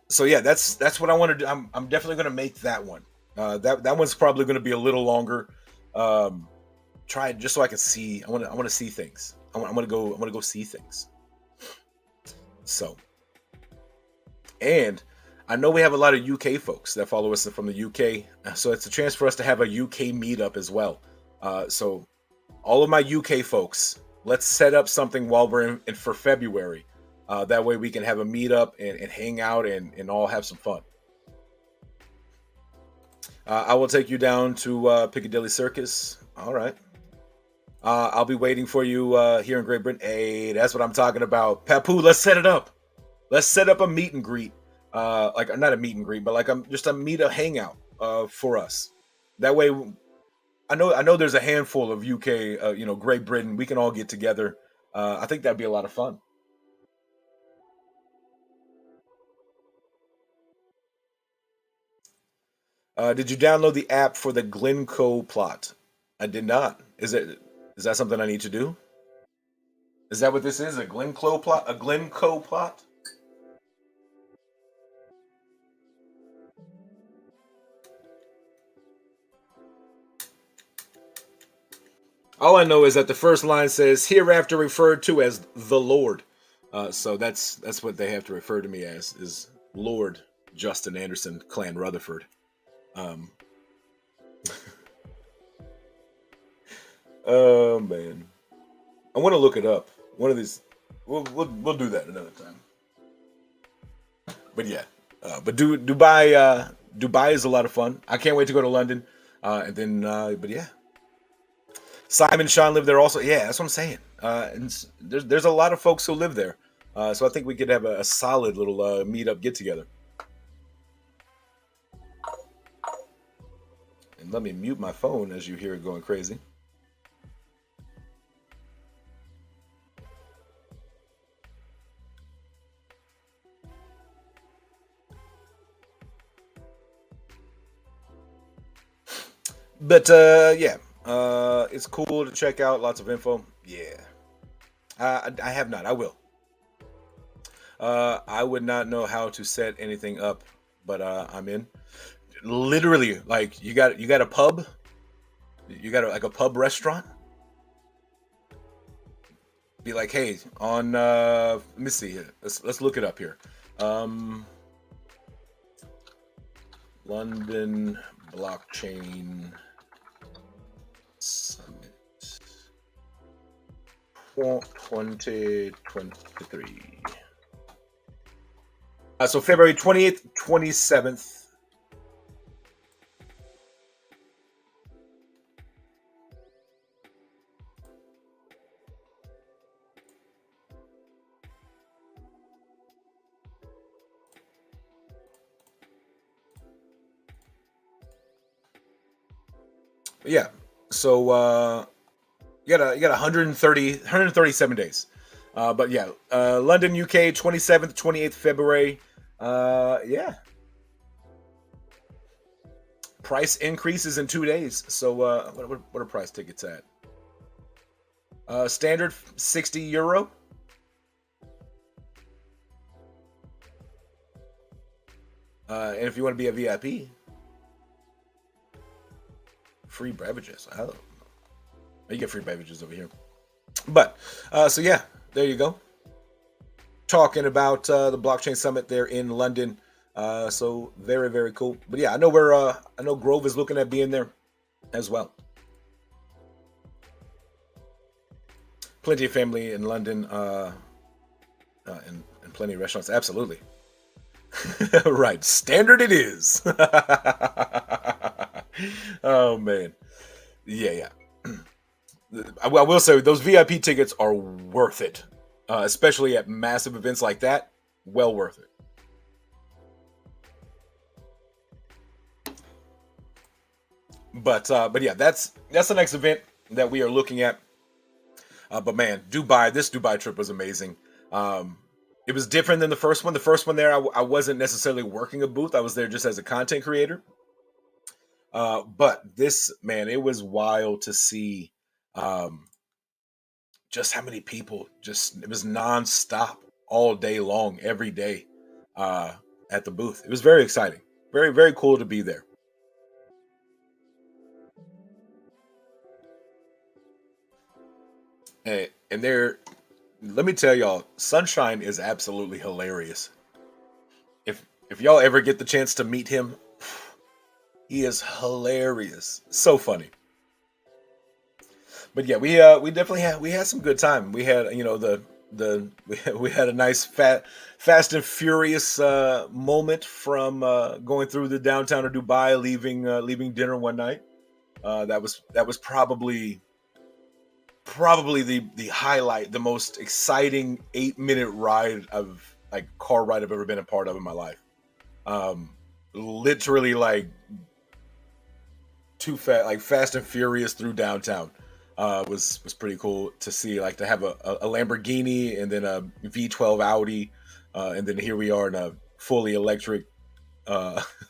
So yeah, that's what I want to do. I'm definitely going to make that one. That one's probably going to be a little longer. Try it just so I can see. I want to see things. I want to go see things. So, and I know we have a lot of UK folks that follow us from the UK, so it's a chance for us to have a UK meetup as well. So all of my UK folks, let's set up something while we're in for February. That way we can have a meetup and hang out and all have some fun. I will take you down to Piccadilly Circus. All right. I'll be waiting for you here in Great Britain. Hey, that's what I'm talking about. Papu, let's set it up. Let's set up a meet and greet. Like not a meet and greet, but like just a meet, a hangout for us. That way, I know there's a handful of UK, Great Britain. We can all get together. I think that'd be a lot of fun. Did you download the app for the Glencoe plot? I did not. Is that something I need to do? Is that what this is? A Glencoe plot? A Glencoe plot? All I know is that the first line says hereafter referred to as the Lord. So that's what they have to refer to me as is Lord Justin Anderson, Clan Rutherford. Um, oh man, I want to look it up. One of these, we'll do that another time. But yeah, Dubai is a lot of fun. I can't wait to go to London, and then but yeah, Simon and Sean live there also. Yeah, that's what I'm saying. And there's a lot of folks who live there, so I think we could have a solid little meetup get together. And let me mute my phone as you hear it going crazy. But yeah, it's cool to check out. Lots of info. Yeah, I have not. I will. I would not know how to set anything up, but I'm in. Literally, like you got a pub, you got like a pub restaurant. Be like, hey, on let me see here. Let's look it up here. London Blockchain Summit 2023. So February 28th, 27th. Yeah. So you got 137 days. But yeah, London, UK, 27th, 28th February. Yeah. Price increases in 2 days. So what are price tickets at? Standard €60. And if you want to be a VIP, free beverages. Oh, you get free beverages over here. But so yeah, there you go. Talking about the blockchain summit there in London. So very, very cool. But yeah, I know Grove is looking at being there as well. Plenty of family in London, and plenty of restaurants. Absolutely. Right. Standard it is. Oh man. Yeah. I will say those VIP tickets are worth it, especially at massive events like that. Well worth it. But yeah, that's the next event that we are looking at. But man, this Dubai trip was amazing. It was different than the first one. The first one there, I wasn't necessarily working a booth. I was there just as a content creator. But this, man, it was wild to see just how many people. It was nonstop all day long, every day at the booth. It was very exciting. Very, very cool to be there. And there, let me tell y'all, Sunshine is absolutely hilarious. If y'all ever get the chance to meet him, he is hilarious. So funny. But yeah, we definitely had some good time. We had we had a nice fast and furious moment from going through the downtown of Dubai, leaving dinner one night. That was probably the highlight, the most exciting 8-minute ride of like car ride I've ever been a part of in my life. Literally like fast and furious through downtown. Was pretty cool to see, like to have a Lamborghini and then a V12 Audi, and then here we are in a fully electric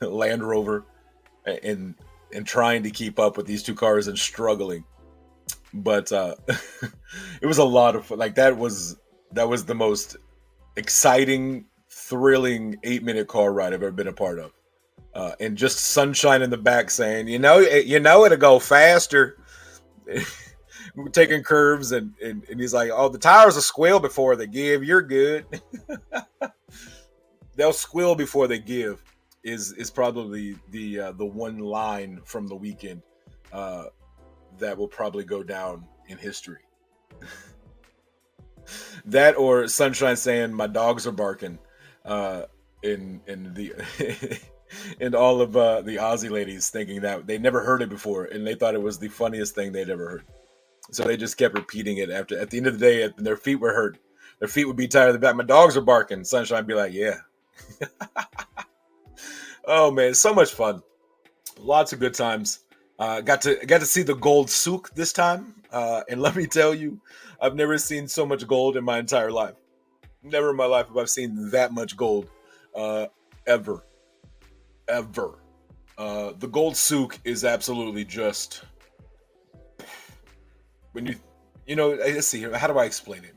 Land Rover. and trying to keep up with these two cars and struggling. But it was a lot of fun. Like that was the most exciting, thrilling 8-minute car ride I've ever been a part of. And just Sunshine in the back saying, you know, it'll go faster. We're taking curves, and he's like, "Oh, the tires will squeal before they give. You're good. They'll squeal before they give." Is probably the one line from the weekend uh, that will probably go down in history. That or Sunshine saying, "My dogs are barking," uh, in the and all of the Aussie ladies thinking that they never heard it before and they thought it was the funniest thing they'd ever heard. So they just kept repeating it after. At the end of the day, their feet were hurt. Their feet would be tired of the back. My dogs are barking. Sunshine would be like, "Yeah." Oh man, so much fun. Lots of good times. Got to see the gold souk this time, and let me tell you, I've never seen so much gold in my entire life. Never in my life have I seen that much gold, ever, ever. The gold souk is absolutely just when you know. Let's see here. How do I explain it?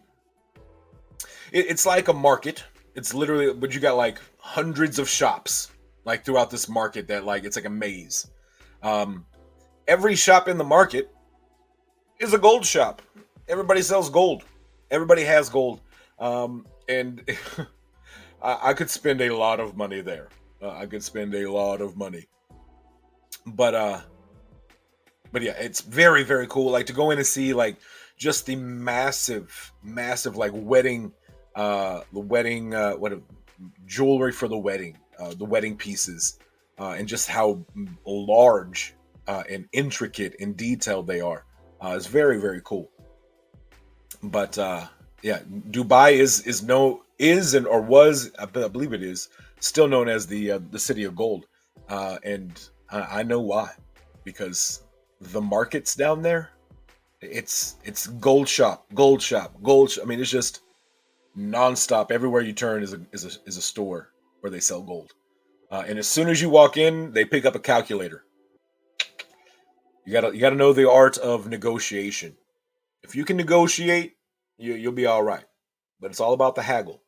It's like a market. It's literally, but you got like hundreds of shops like throughout this market that like it's like a maze. Um, every shop in the market is a gold shop. Everybody sells gold. Everybody has gold, and I could spend a lot of money there. I could spend a lot of money, but but yeah, it's very very cool. Like to go in and see like just the massive like wedding, the wedding what jewelry for the wedding pieces, and just how large and intricate and detailed they are. It's very very cool. But yeah, Dubai is no is and or was I believe it is still known as the city of gold, and I know why, because the markets down there, it's gold shop, gold shop, gold. I mean, it's just nonstop. Everywhere you turn is a store where they sell gold, and as soon as you walk in, they pick up a calculator. You gotta know the art of negotiation. If you can negotiate, you'll be all right. But it's all about the haggle.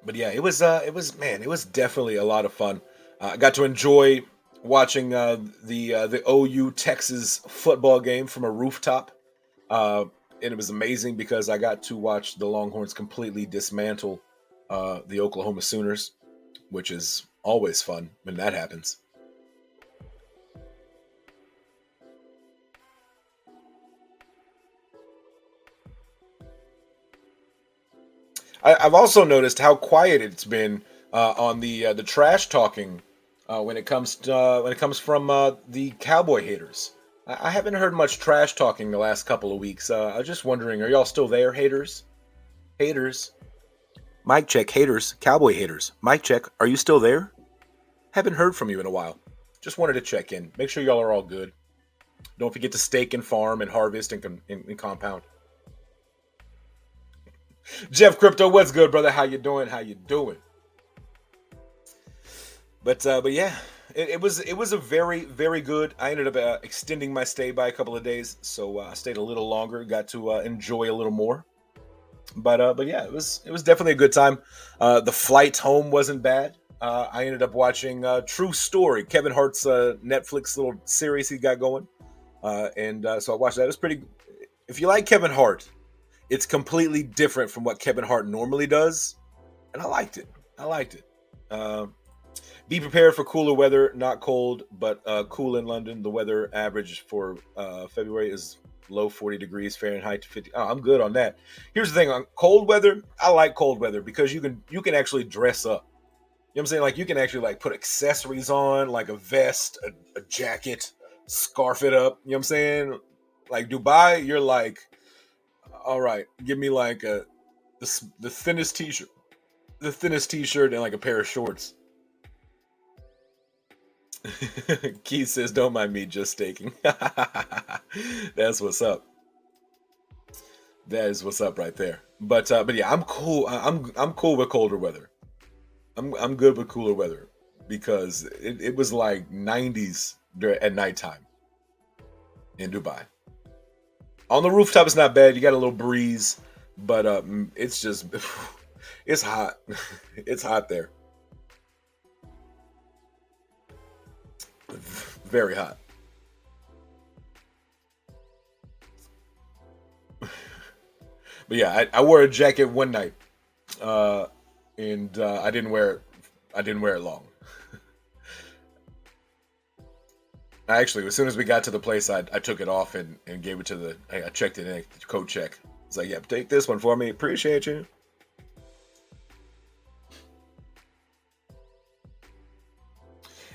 But yeah, it was man, it was definitely a lot of fun. I got to enjoy watching the OU Texas football game from a rooftop, uh, and it was amazing because I got to watch the Longhorns completely dismantle the Oklahoma Sooners, which is always fun when that happens. I've also noticed how quiet it's been on the trash talking when it comes from the cowboy haters. I haven't heard much trash talking the last couple of weeks. I was just wondering, are y'all still there, haters? Haters. Mic check, haters. Cowboy haters. Mic check. Are you still there? Haven't heard from you in a while. Just wanted to check in. Make sure y'all are all good. Don't forget to stake and farm and harvest and compound. Jeff Crypto, what's good, brother? How you doing? How you doing? But yeah, it was a very very good. I ended up extending my stay by a couple of days, so I stayed a little longer. Got to enjoy a little more. But yeah, it was definitely a good time. The flight home wasn't bad. I ended up watching True Story, Kevin Hart's Netflix little series he got going, and so I watched that. It was pretty. If you like Kevin Hart, it's completely different from what Kevin Hart normally does, and I liked it. I liked it. Um, be prepared for cooler weather, not cold, but cool in London. The weather average for February is low 40 degrees Fahrenheit to 50. Oh, I'm good on that. Here's the thing on cold weather. I like cold weather because you can actually dress up. You know what I'm saying? Like you can actually like put accessories on, like a vest, a jacket, scarf it up. You know what I'm saying? Like Dubai, you're like, all right, give me like the thinnest t-shirt, and like a pair of shorts. Keith says, "Don't mind me, just staking." That's what's up. That is what's up right there. But yeah, I'm cool. I'm cool with colder weather. I'm good with cooler weather because it was like 90s at nighttime in Dubai. On the rooftop, it's not bad. You got a little breeze, but it's just it's hot. It's hot there. Very hot. But yeah, I wore a jacket one night, and I didn't wear it. I didn't wear it long. Actually, as soon as we got to the place, I took it off and gave it to the. I checked it in, code check. It's like, yeah, take this one for me. Appreciate you.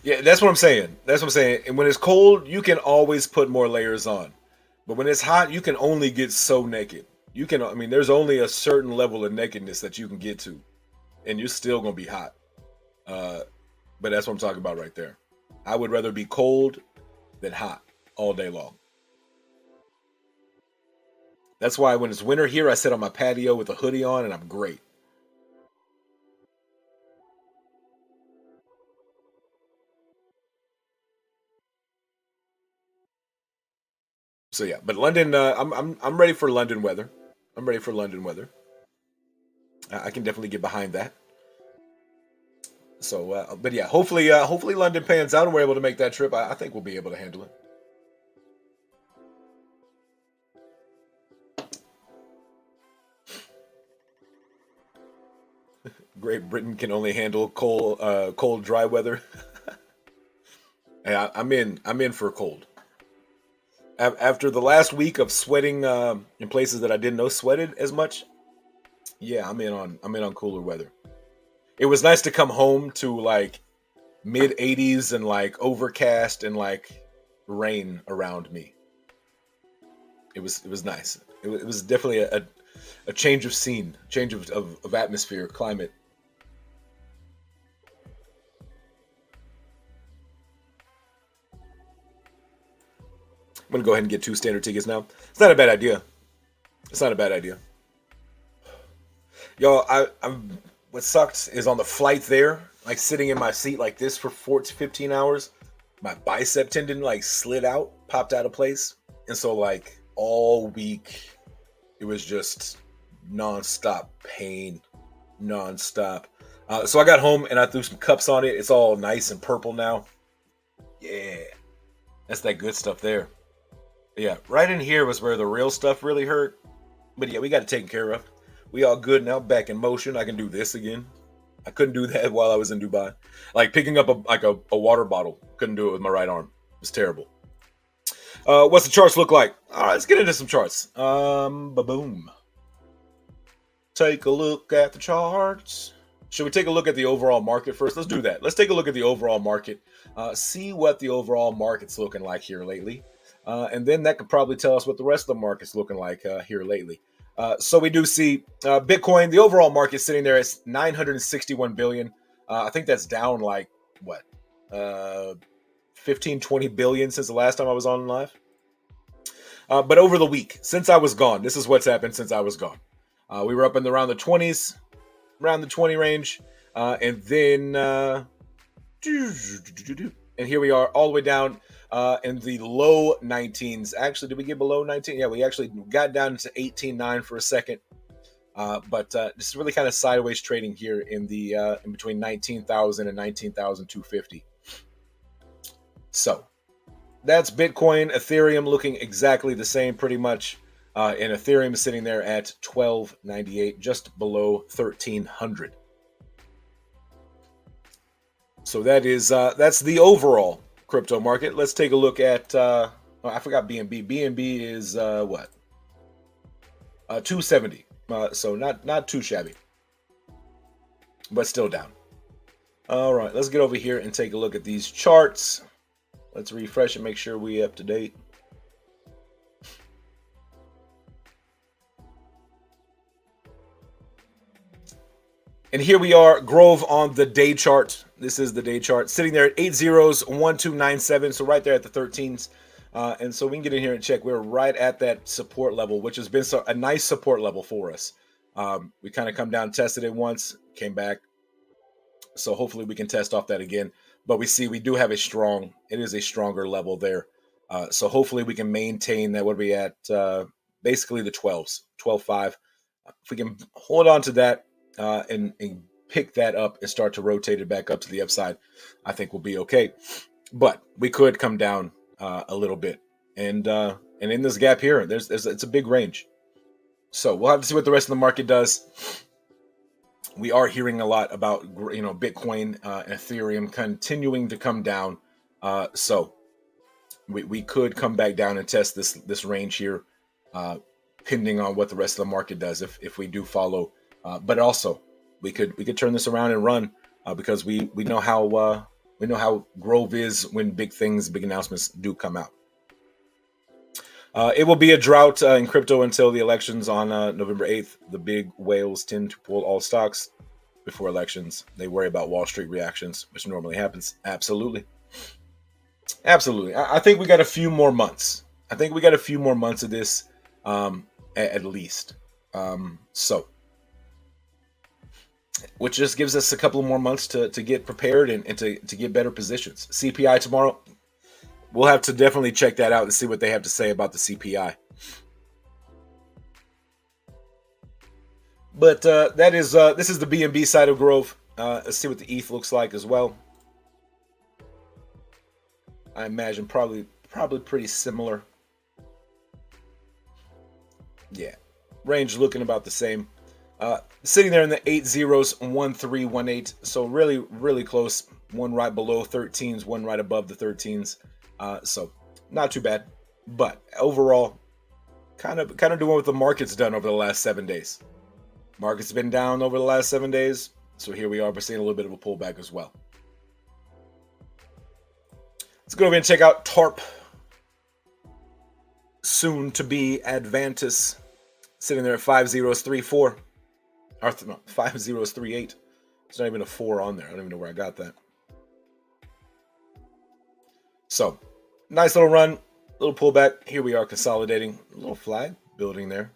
Yeah, that's what I'm saying. That's what I'm saying. And when it's cold, you can always put more layers on. But when it's hot, you can only get so naked. You can, I mean, there's only a certain level of nakedness that you can get to, and you're still gonna be hot. Uh, but that's what I'm talking about right there. I would rather be cold than hot all day long. That's why when it's winter here, I sit on my patio with a hoodie on, and I'm great. So yeah, but London, I'm ready for London weather. I'm ready for London weather. I can definitely get behind that. So, but yeah, hopefully London pans out and we're able to make that trip. I think we'll be able to handle it. Great Britain can only handle cold, dry weather. Yeah, I'm in for cold. After the last week of sweating in places that I didn't know sweated as much, yeah, I'm in on cooler weather. It was nice to come home to like mid 80s and like overcast and like rain around me. It was nice. It was definitely a change of scene, change of atmosphere, climate. I'm gonna go ahead and get two standard tickets now. It's not a bad idea. It's not a bad idea. Yo, I'm. What sucks is on the flight there, like sitting in my seat like this for 14 to 15 hours, my bicep tendon like slid out, popped out of place, and so like all week it was just nonstop pain, nonstop. So I got home and I threw some cups on it. It's all nice and purple now. Yeah, that's that good stuff there. Yeah, right in here was where the real stuff really hurt. But yeah, we got it taken care of. We all good now, back in motion. I can do this again. I couldn't do that while I was in Dubai. Like picking up a water bottle. Couldn't do it with my right arm. It was terrible. What's the charts look like? All right, let's get into some charts. Boom. Take a look at the charts. Should we take a look at the overall market first? Let's do that. Let's take a look at the overall market. See what the overall market's looking like here lately. And then that could probably tell us what the rest of the market's looking like here lately. So we do see Bitcoin, the overall market sitting there at 961 billion. I think that's down like what, 15, 20 billion since the last time I was on live. But over the week, since I was gone, this is what's happened since I was gone. We were up in around the 20s, around the 20 range, and then and here we are all the way down in the low 19s. Actually, did we get below 19? Yeah, we actually got down to 18.9 for a second. But this is really kind of sideways trading here in the in between 19,000 and 19,250. So that's Bitcoin. Ethereum looking exactly the same pretty much. And Ethereum is sitting there at 1298, just below 1300. So that is that's the overall crypto market. Let's take a look at I forgot BNB. BNB is what? 270. So not too shabby. But still down. All right, let's get over here and take a look at these charts. Let's refresh and make sure we're up to date. And here we are, Grove on the day chart. This is the day chart, sitting there at 8 zeros, 1297. So right there at the 13s. And so we can get in here and check. We're right at that support level, which has been a nice support level for us. We kind of come down, tested it once, came back. So hopefully we can test off that again. But we see we do have it is a stronger level there. So hopefully we can maintain that. What are we at? Basically the 12s, 12.5. If we can hold on to that and pick that up and start to rotate it back up to the upside, I think we'll be okay. But we could come down a little bit, and in this gap here, it's a big range. So we'll have to see what the rest of the market does. We are hearing a lot about Bitcoin and Ethereum continuing to come down. So we could come back down and test this range here, depending on what the rest of the market does. If we do follow, but also we could turn this around and run because we know how Grove is when big announcements do come out. It will be a drought in crypto until the elections on November 8th. The big whales tend to pull all stocks before elections. They worry about Wall Street reactions, which normally happens. Absolutely. I think we got a few more months. I think we got a few more months of this, at least. So, which just gives us a couple more months to get prepared and to get better positions. CPI tomorrow. We'll have to definitely check that out and see what they have to say about the CPI. But this is the BNB side of Grove. Let's see what the ETH looks like as well. I imagine probably pretty similar. Yeah, range looking about the same. Sitting there in the 8 zeros, 1318. So really close. One right below 13s, one right above the 13s. So not too bad, but overall, kind of doing what the market's done over the last 7 days. Market's been down over the last 7 days, so here we are. We're seeing a little bit of a pullback as well. Let's go over and check out TARP. Soon to be Advantis, sitting there at 5034, or 5038. There's not even a 4 on there. I don't even know where I got that. So, nice little run, little pullback. Here we are consolidating. A little flag building there.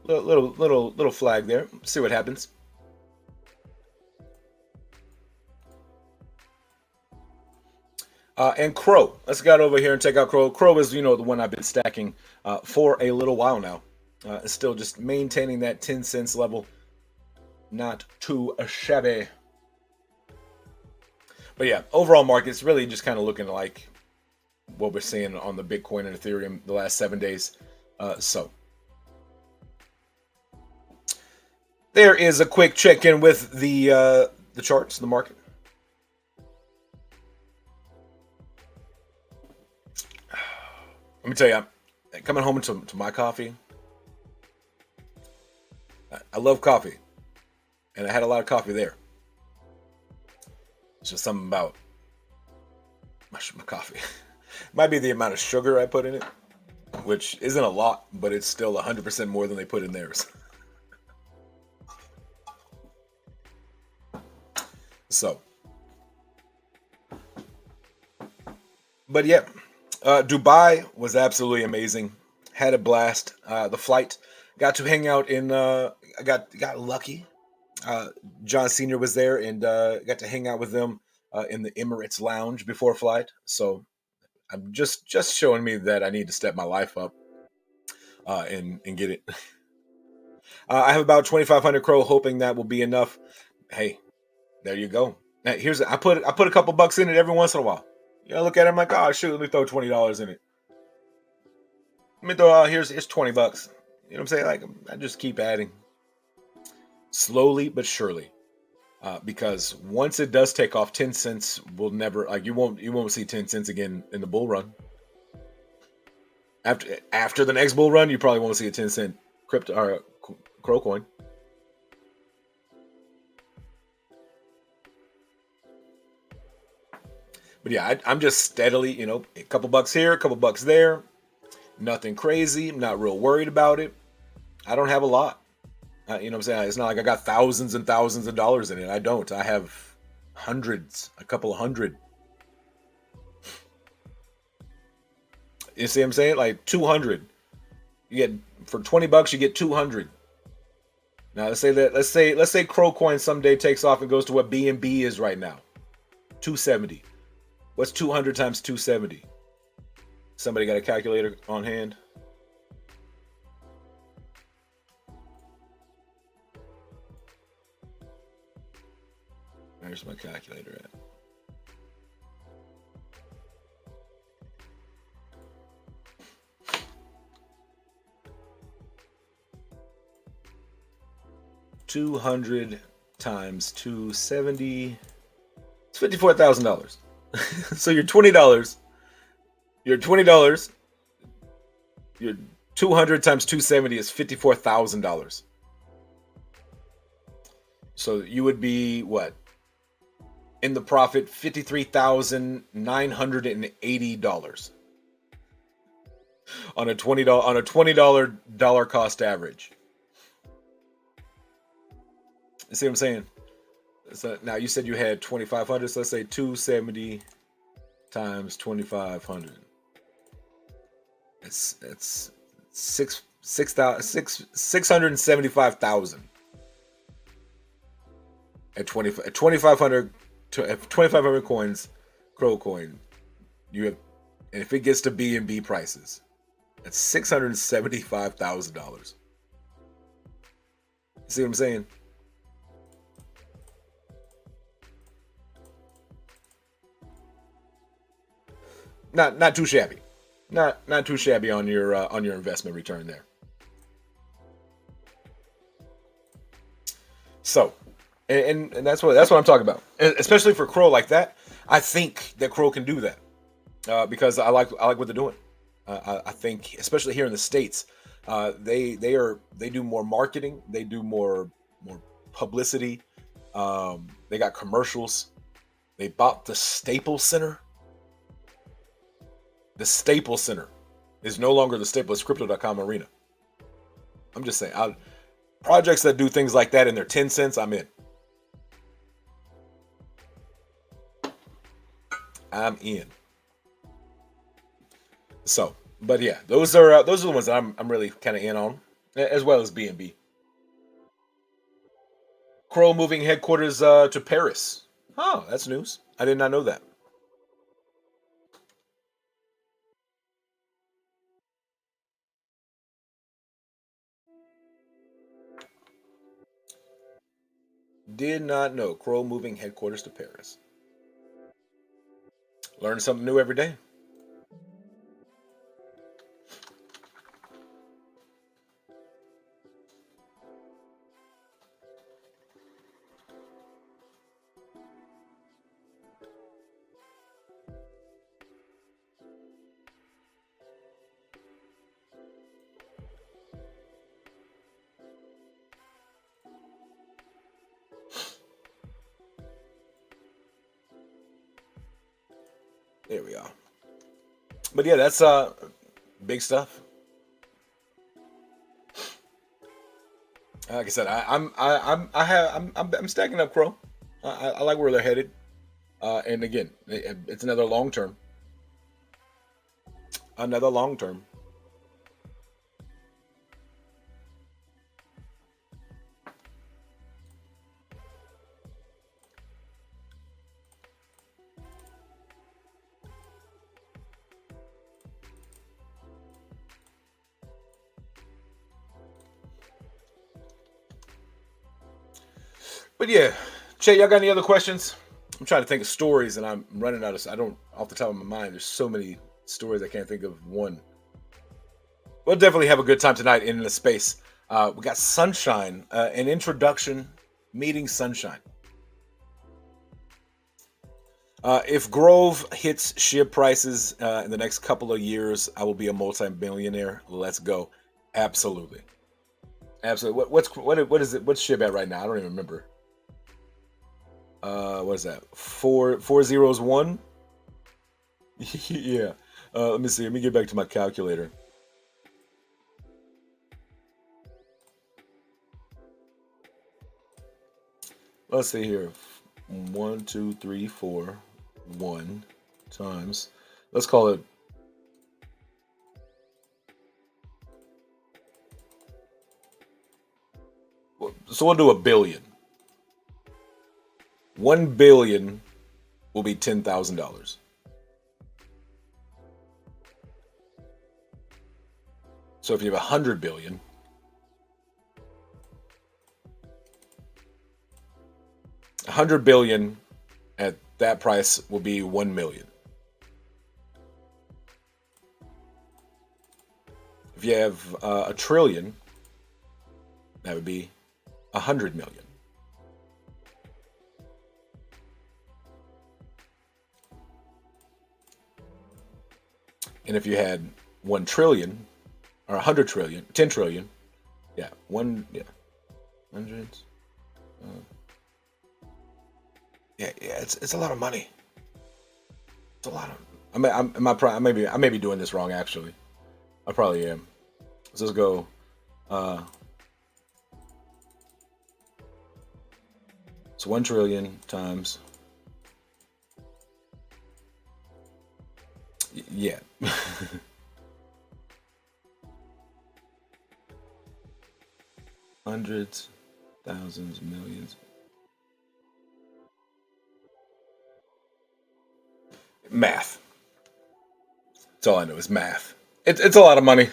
Little flag there. See what happens. And Crow. Let's get over here and check out Crow. Crow is, the one I've been stacking for a little while now. Still just maintaining that 10 cents level. Not too shabby. But yeah, overall market's really just kind of looking like what we're seeing on the Bitcoin and Ethereum the last 7 days. So there is a quick check-in with the charts, the market. Let me tell you, coming home to my coffee. I love coffee, and I had a lot of coffee there. It's just something about my coffee. Might be the amount of sugar I put in it, which isn't a lot, but it's still 100% more than they put in theirs. So, but yeah, Dubai was absolutely amazing. Had a blast. The flight, got to hang out in. I got lucky. John Senior was there and got to hang out with them in the Emirates lounge before flight. So I'm just showing me that I need to step my life up and get it. I have about 2,500 Crow, hoping that will be enough. Hey, there you go. Now, I put a couple bucks in it every once in a while. Look at it, I'm like, oh shoot, let me throw $20 in it. Let me throw here's $20. You know what I'm saying? Like, I just keep adding slowly but surely. Because once it does take off, 10 cents will never, like, you won't see 10 cents again in the bull run. After the next bull run, you probably won't see a 10-cent crypto or Crow coin. But yeah, I'm just steadily, a couple bucks here, a couple bucks there. Nothing crazy. I'm not real worried about it. I don't have a lot. You know what I'm saying? It's not like I got thousands and thousands of dollars in it. I don't. I have hundreds, a couple of hundred. You see what I'm saying? Like 200. You get for $20, you get 200. Now let's say Crow Coin someday takes off and goes to what BNB is right now. 270. What's 200 times 270? Somebody got a calculator on hand? Where's my calculator at? $200 times 270. It's $54,000. So you're $20. You're $20. Your 200 times 270 is $54,000. So you would be what? In the profit, $53,980 on a $20 dollar cost average. You see what I'm saying? So now you said you had 2,500. So let's say 270 times 2,500. It's 675,000 at 2,500 coins, Crow Coin. You have, and if it gets to BNB prices, that's $675,000. See what I'm saying? Not too shabby. Not too shabby on your investment return there. So, and that's what I'm talking about. Especially for Crow like that, I think that Crow can do that because I like what they're doing. I think, especially here in the States, they do more marketing, they do more publicity. They got commercials. They bought the Staples Center. The Staples Center is no longer the Staples, it's Crypto.com Arena. I'm just saying, projects that do things like that in their 10 cents, I'm in. I'm in. So, but yeah, those are the ones that I'm really kind of in on, as well as BNB. Crow moving headquarters to Paris. Oh, that's news. I did not know that. Did not know. Crow moving headquarters to Paris. Learn something new every day. There we are. But yeah, that's big stuff. Like I said, I'm stacking up Crow. I like where they're headed. And again, it's another long term. Another long term. But yeah, Che, y'all got any other questions? I'm trying to think of stories, and I'm running out of. I don't off the top of my mind. There's so many stories I can't think of one. We'll definitely have a good time tonight in the space. We got Sunshine, an introduction meeting Sunshine. If Grove hits SHIB prices in the next couple of years, I will be a multi-millionaire. Let's go. Absolutely. Absolutely. What is it? What's SHIB at right now? I don't even remember. What is that? 401? Yeah. Let me see. Let me get back to my calculator. Let's see here. 1, 2, 3, 4, 1 times. Let's call it. So we'll do a billion. 1 billion will be $10,000. So if you have 100 billion, $100 billion at that price will be 1 million. If you have a trillion, that would be 100 million. And if you had 1 trillion or 100 trillion, 10 trillion, hundreds. It's a lot of money. It's a lot of. I may be doing this wrong actually. I probably am. So let's go. It's 1 trillion times. Yeah. Hundreds, thousands, millions. Math. That's all I know is math. It's a lot of money.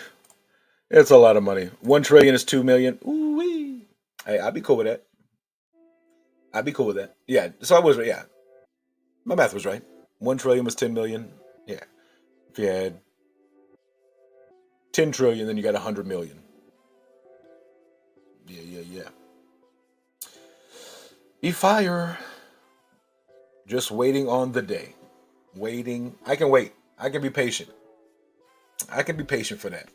It's a lot of money. 1 trillion is 2 million. Ooh wee. Hey, I'd be cool with that. I'd be cool with that. Yeah. So I was right. Yeah. My math was right. 1 trillion was 10 million. Yeah. If you had 10 trillion, then you got 100 million. Yeah. Be fire. Just waiting on the day. Waiting. I can wait. I can be patient. I can be patient for that.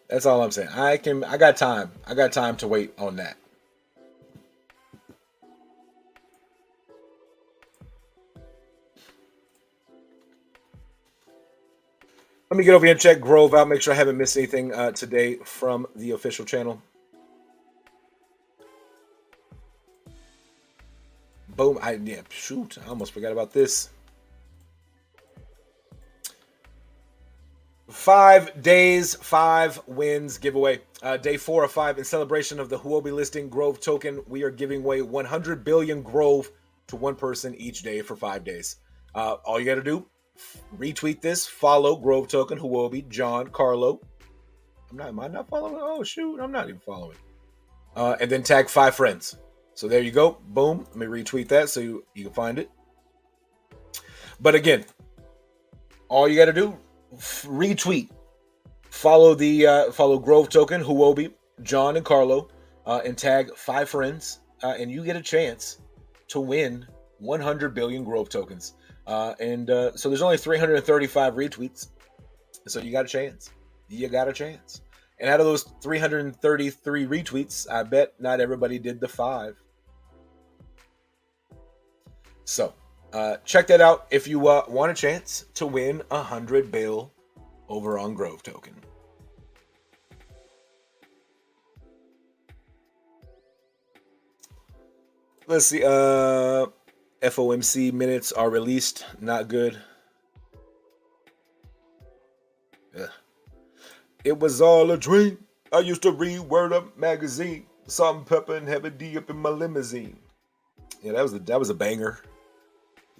That's all I'm saying. I got time. I got time to wait on that. Let me get over here and check Grove out. Make sure I haven't missed anything today from the official channel. Boom. Shoot. I almost forgot about this. 5 days, 5 wins giveaway. Day 4 of 5 in celebration of the Huobi listing Grove token. We are giving away 100 billion Grove to one person each day for 5 days. All you got to do, retweet this, follow Grove token, Huobi, John, Carlo. Am I not following? Oh shoot, I'm not even following. And then tag 5 friends. So there you go. Boom. Let me retweet that so you can find it. But again, all you got to do, retweet, follow Grove token, Huobi, John, and Carlo, and tag 5 friends, and you get a chance to win 100 billion Grove tokens. So there's only 335 retweets, so you got a chance. You got a chance. And out of those 333 retweets, I bet not everybody did the 5. So check that out if you want a chance to win 100 bill over on Grove token. Let's see. FOMC minutes are released. Not good. Yeah. It was all a dream. I used to read Word Up magazine. Salt and pepper and heavy D up in my limousine. Yeah, that was a banger.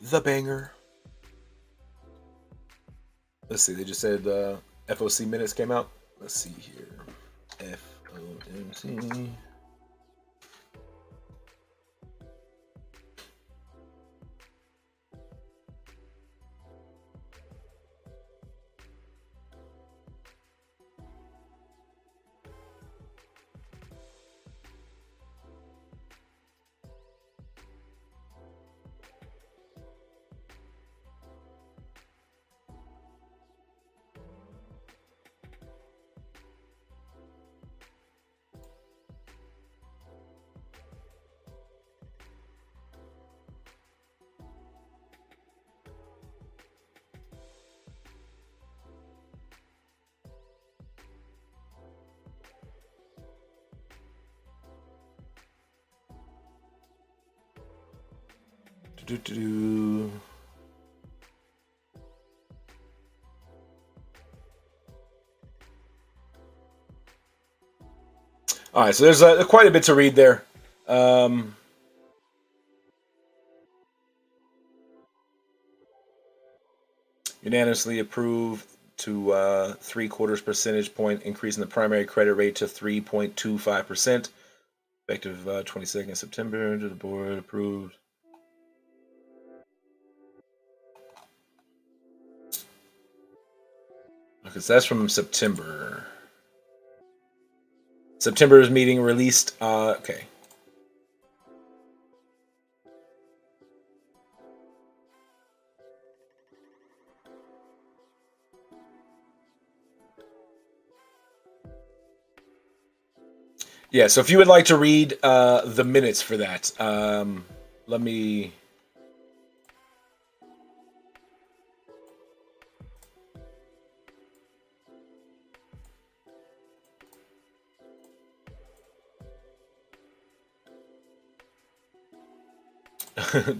The banger. Let's see. They just said FOC minutes came out. Let's see here. FOMC. All right, so there's quite a bit to read there. Unanimously approved to 3/4 percentage point increase in the primary credit rate to 3.25%, effective 22nd September. To the board approved. Okay, so that's from September. September's meeting released. Okay. Yeah, so if you would like to read the minutes for that, let me.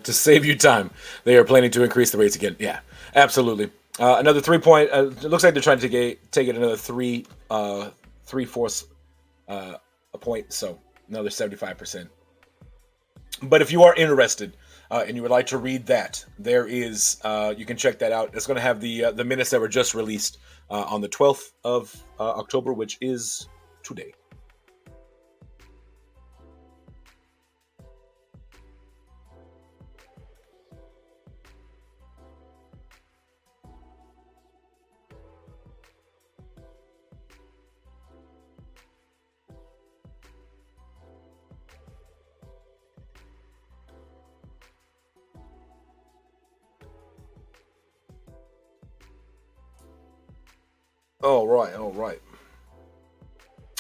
To save you time, they are planning to increase the rates again. Yeah, absolutely. Another 3 point. It looks like they're trying to take it another 3/4 a point, so another 75%. But if you are interested and you would like to read that, there is you can check that out. It's going to have the minutes that were just released on the 12th of October, which is today. All right, all right.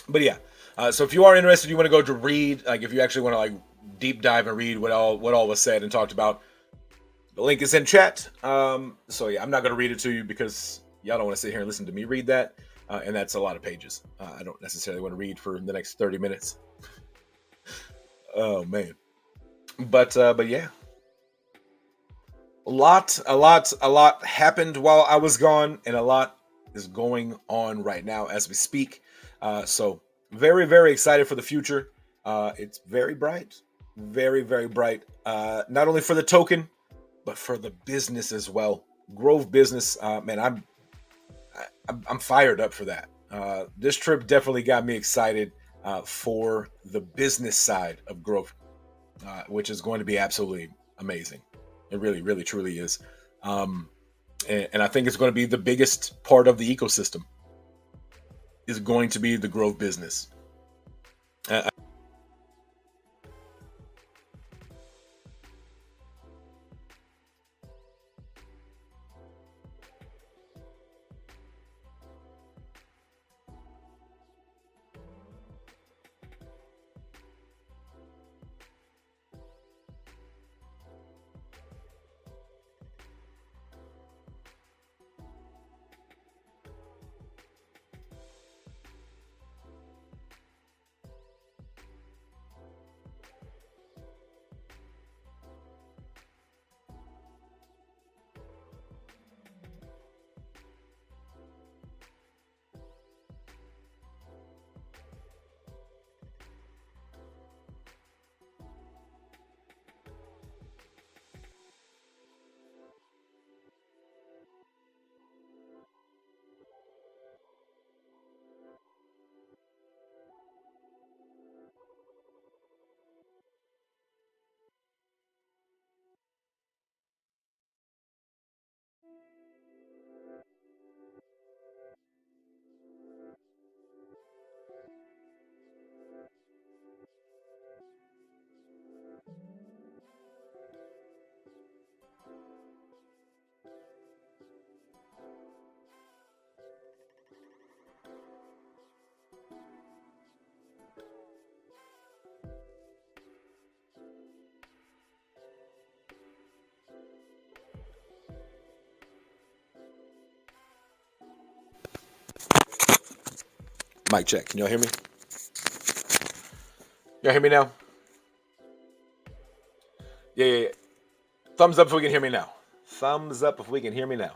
But yeah, so if you are interested, you want to go to read, like if you actually want to like deep dive and read what all was said and talked about, the link is in chat. So yeah, I'm not going to read it to you because y'all don't want to sit here and listen to me read that, and that's a lot of pages. I don't necessarily want to read for the next 30 minutes. Oh man, but yeah, a lot happened while I was gone, and a lot is going on right now as we speak. So very, very excited for the future. It's very bright, very, very bright. Not only for the token, but for the business as well. Grove business, man, I'm fired up for that. This trip definitely got me excited for the business side of Grove, which is going to be absolutely amazing. It really, really, truly is. And I think it's going to be the biggest part of the ecosystem. Is going to be the Grove business. Mic check. Can y'all hear me? Y'all hear me now? Yeah, yeah, yeah. Thumbs up if we can hear me now. Thumbs up if we can hear me now.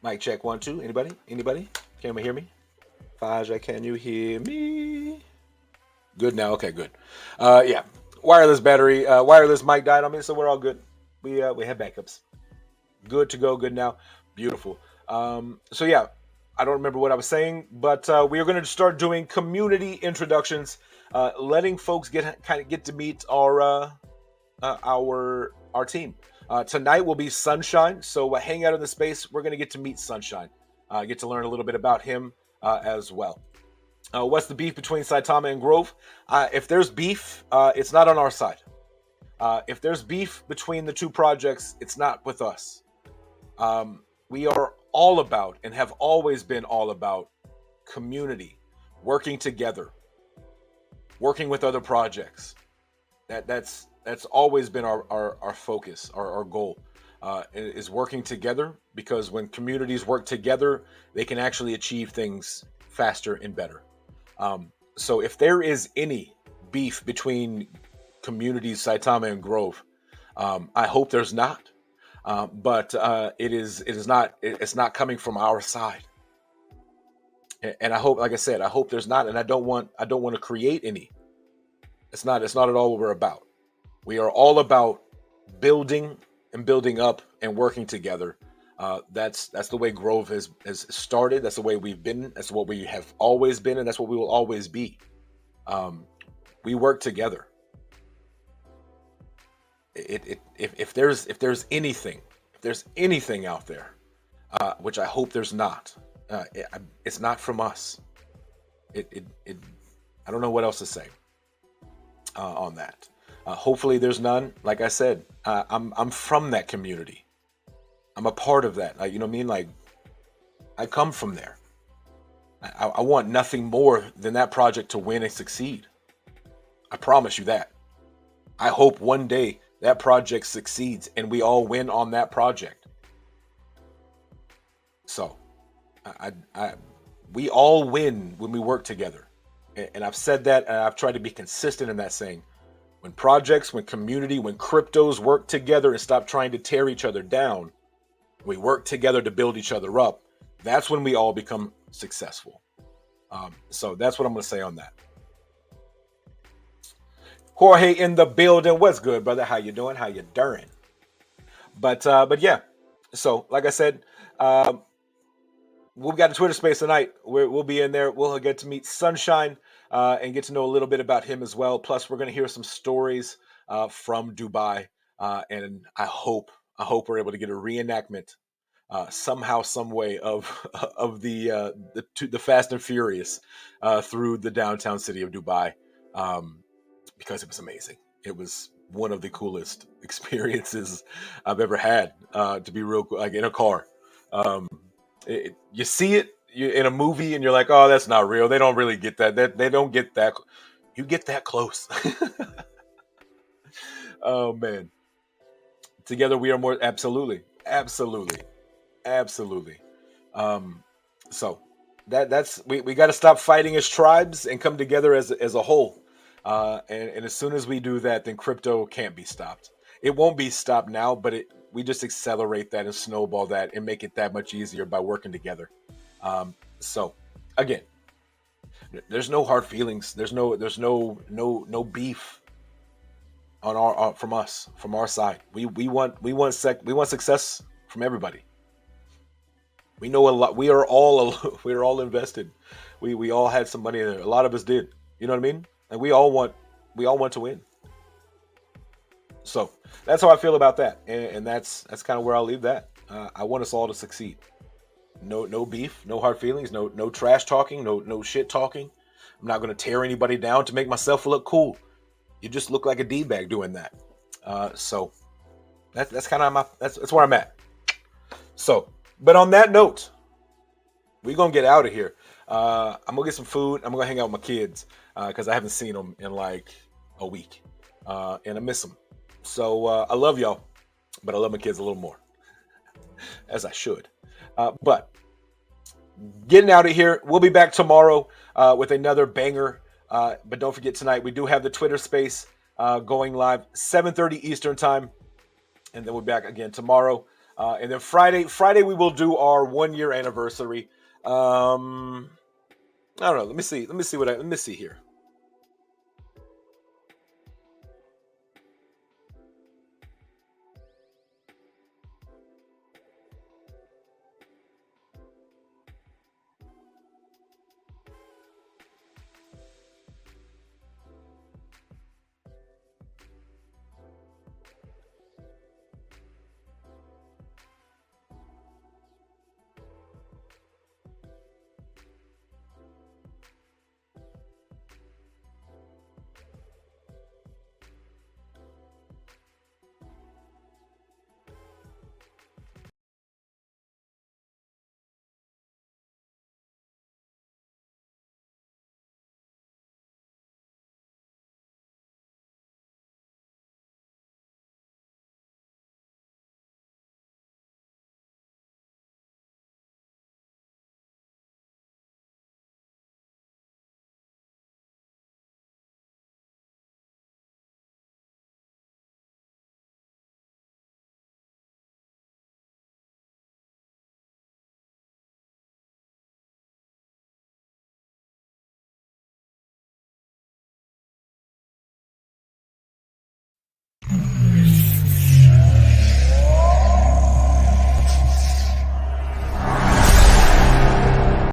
Mic check 1 2. Anybody? Anybody? Can you hear me? Faja, can you hear me? Good now. Okay, good. Yeah. Wireless battery, wireless mic died on me, so we're all good. We have backups. Good to go. Good now. Beautiful. So yeah, I don't remember what I was saying, but we are going to start doing community introductions, letting folks get to meet our team. Tonight will be Sunshine, so hang out in the space. We're going to get to meet Sunshine, get to learn a little bit about him as well. What's the beef between Saitama and Grove? If there's beef, it's not on our side. If there's beef between the two projects, it's not with us. We are all about and have always been all about community, working together, working with other projects. That's always been our focus, our goal, is working together, because when communities work together, they can actually achieve things faster and better. So if there is any beef between communities Saitama and Grove, I hope there's not. But it is not. It's not coming from our side, and I hope, like I said, I hope there's not, and I don't want to create any. It's not at all what we're about. We are all about building and building up and working together. That's the way Grove has started. That's the way we've been. That's what we have always been, and that's what we will always be. We work together. If there's anything out there, which I hope there's not, it's not from us. I don't know what else to say on that. Hopefully there's none. Like I said, I'm from that community. I'm a part of that. You know what I mean? Like, I come from there. I want nothing more than that project to win and succeed. I promise you that. I hope one day that project succeeds and we all win on that project. So, we all win when we work together. And I've said that, and I've tried to be consistent in that saying. When projects, when community, when cryptos work together and stop trying to tear each other down, we work together to build each other up, that's when we all become successful. So that's what I'm going to say on that. Jorge in the building. What's good, brother? How you doing? How you doing? But yeah. So like I said, we've got a Twitter space tonight. We'll be in there. We'll get to meet Sunshine and get to know a little bit about him as well. Plus, we're going to hear some stories from Dubai, and I hope we're able to get a reenactment somehow, some way of the Fast and Furious through the downtown city of Dubai, because it was amazing. It was one of the coolest experiences I've ever had, to be real, like in a car. You see it in a movie and you're like, oh, that's not real. They don't really get that. They don't get that. You get that close. Oh man. Together we are more. Absolutely. So that's we got to stop fighting as tribes and come together as a whole. And as soon as we do that, then crypto can't be stopped. It won't be stopped now, but we just accelerate that and snowball that and make it that much easier by working together. So again, there's no hard feelings. There's no beef on from our side. We want success from everybody. We know a lot. We are all invested. We all had some money in there. A lot of us did. You know what I mean? And we all want to win. So that's how I feel about that, and that's kind of where I'll leave that. I want us all to succeed. No beef, no hard feelings, no trash talking, no shit talking. I'm not going to tear anybody down to make myself look cool. You just look like a D-bag doing that. So that's kind of that's where I'm at. So, but on that note, we're gonna get out of here. I'm gonna get some food. I'm gonna hang out with my kids because I haven't seen them in like a week, and I miss them. So I love y'all, but I love my kids a little more, as I should. But getting out of here. We'll be back tomorrow with another banger. But don't forget, tonight we do have the Twitter space. going live 7:30 Eastern time, and then we'll be back again tomorrow. And then Friday we will do our 1 year anniversary. I don't know. Let me see here.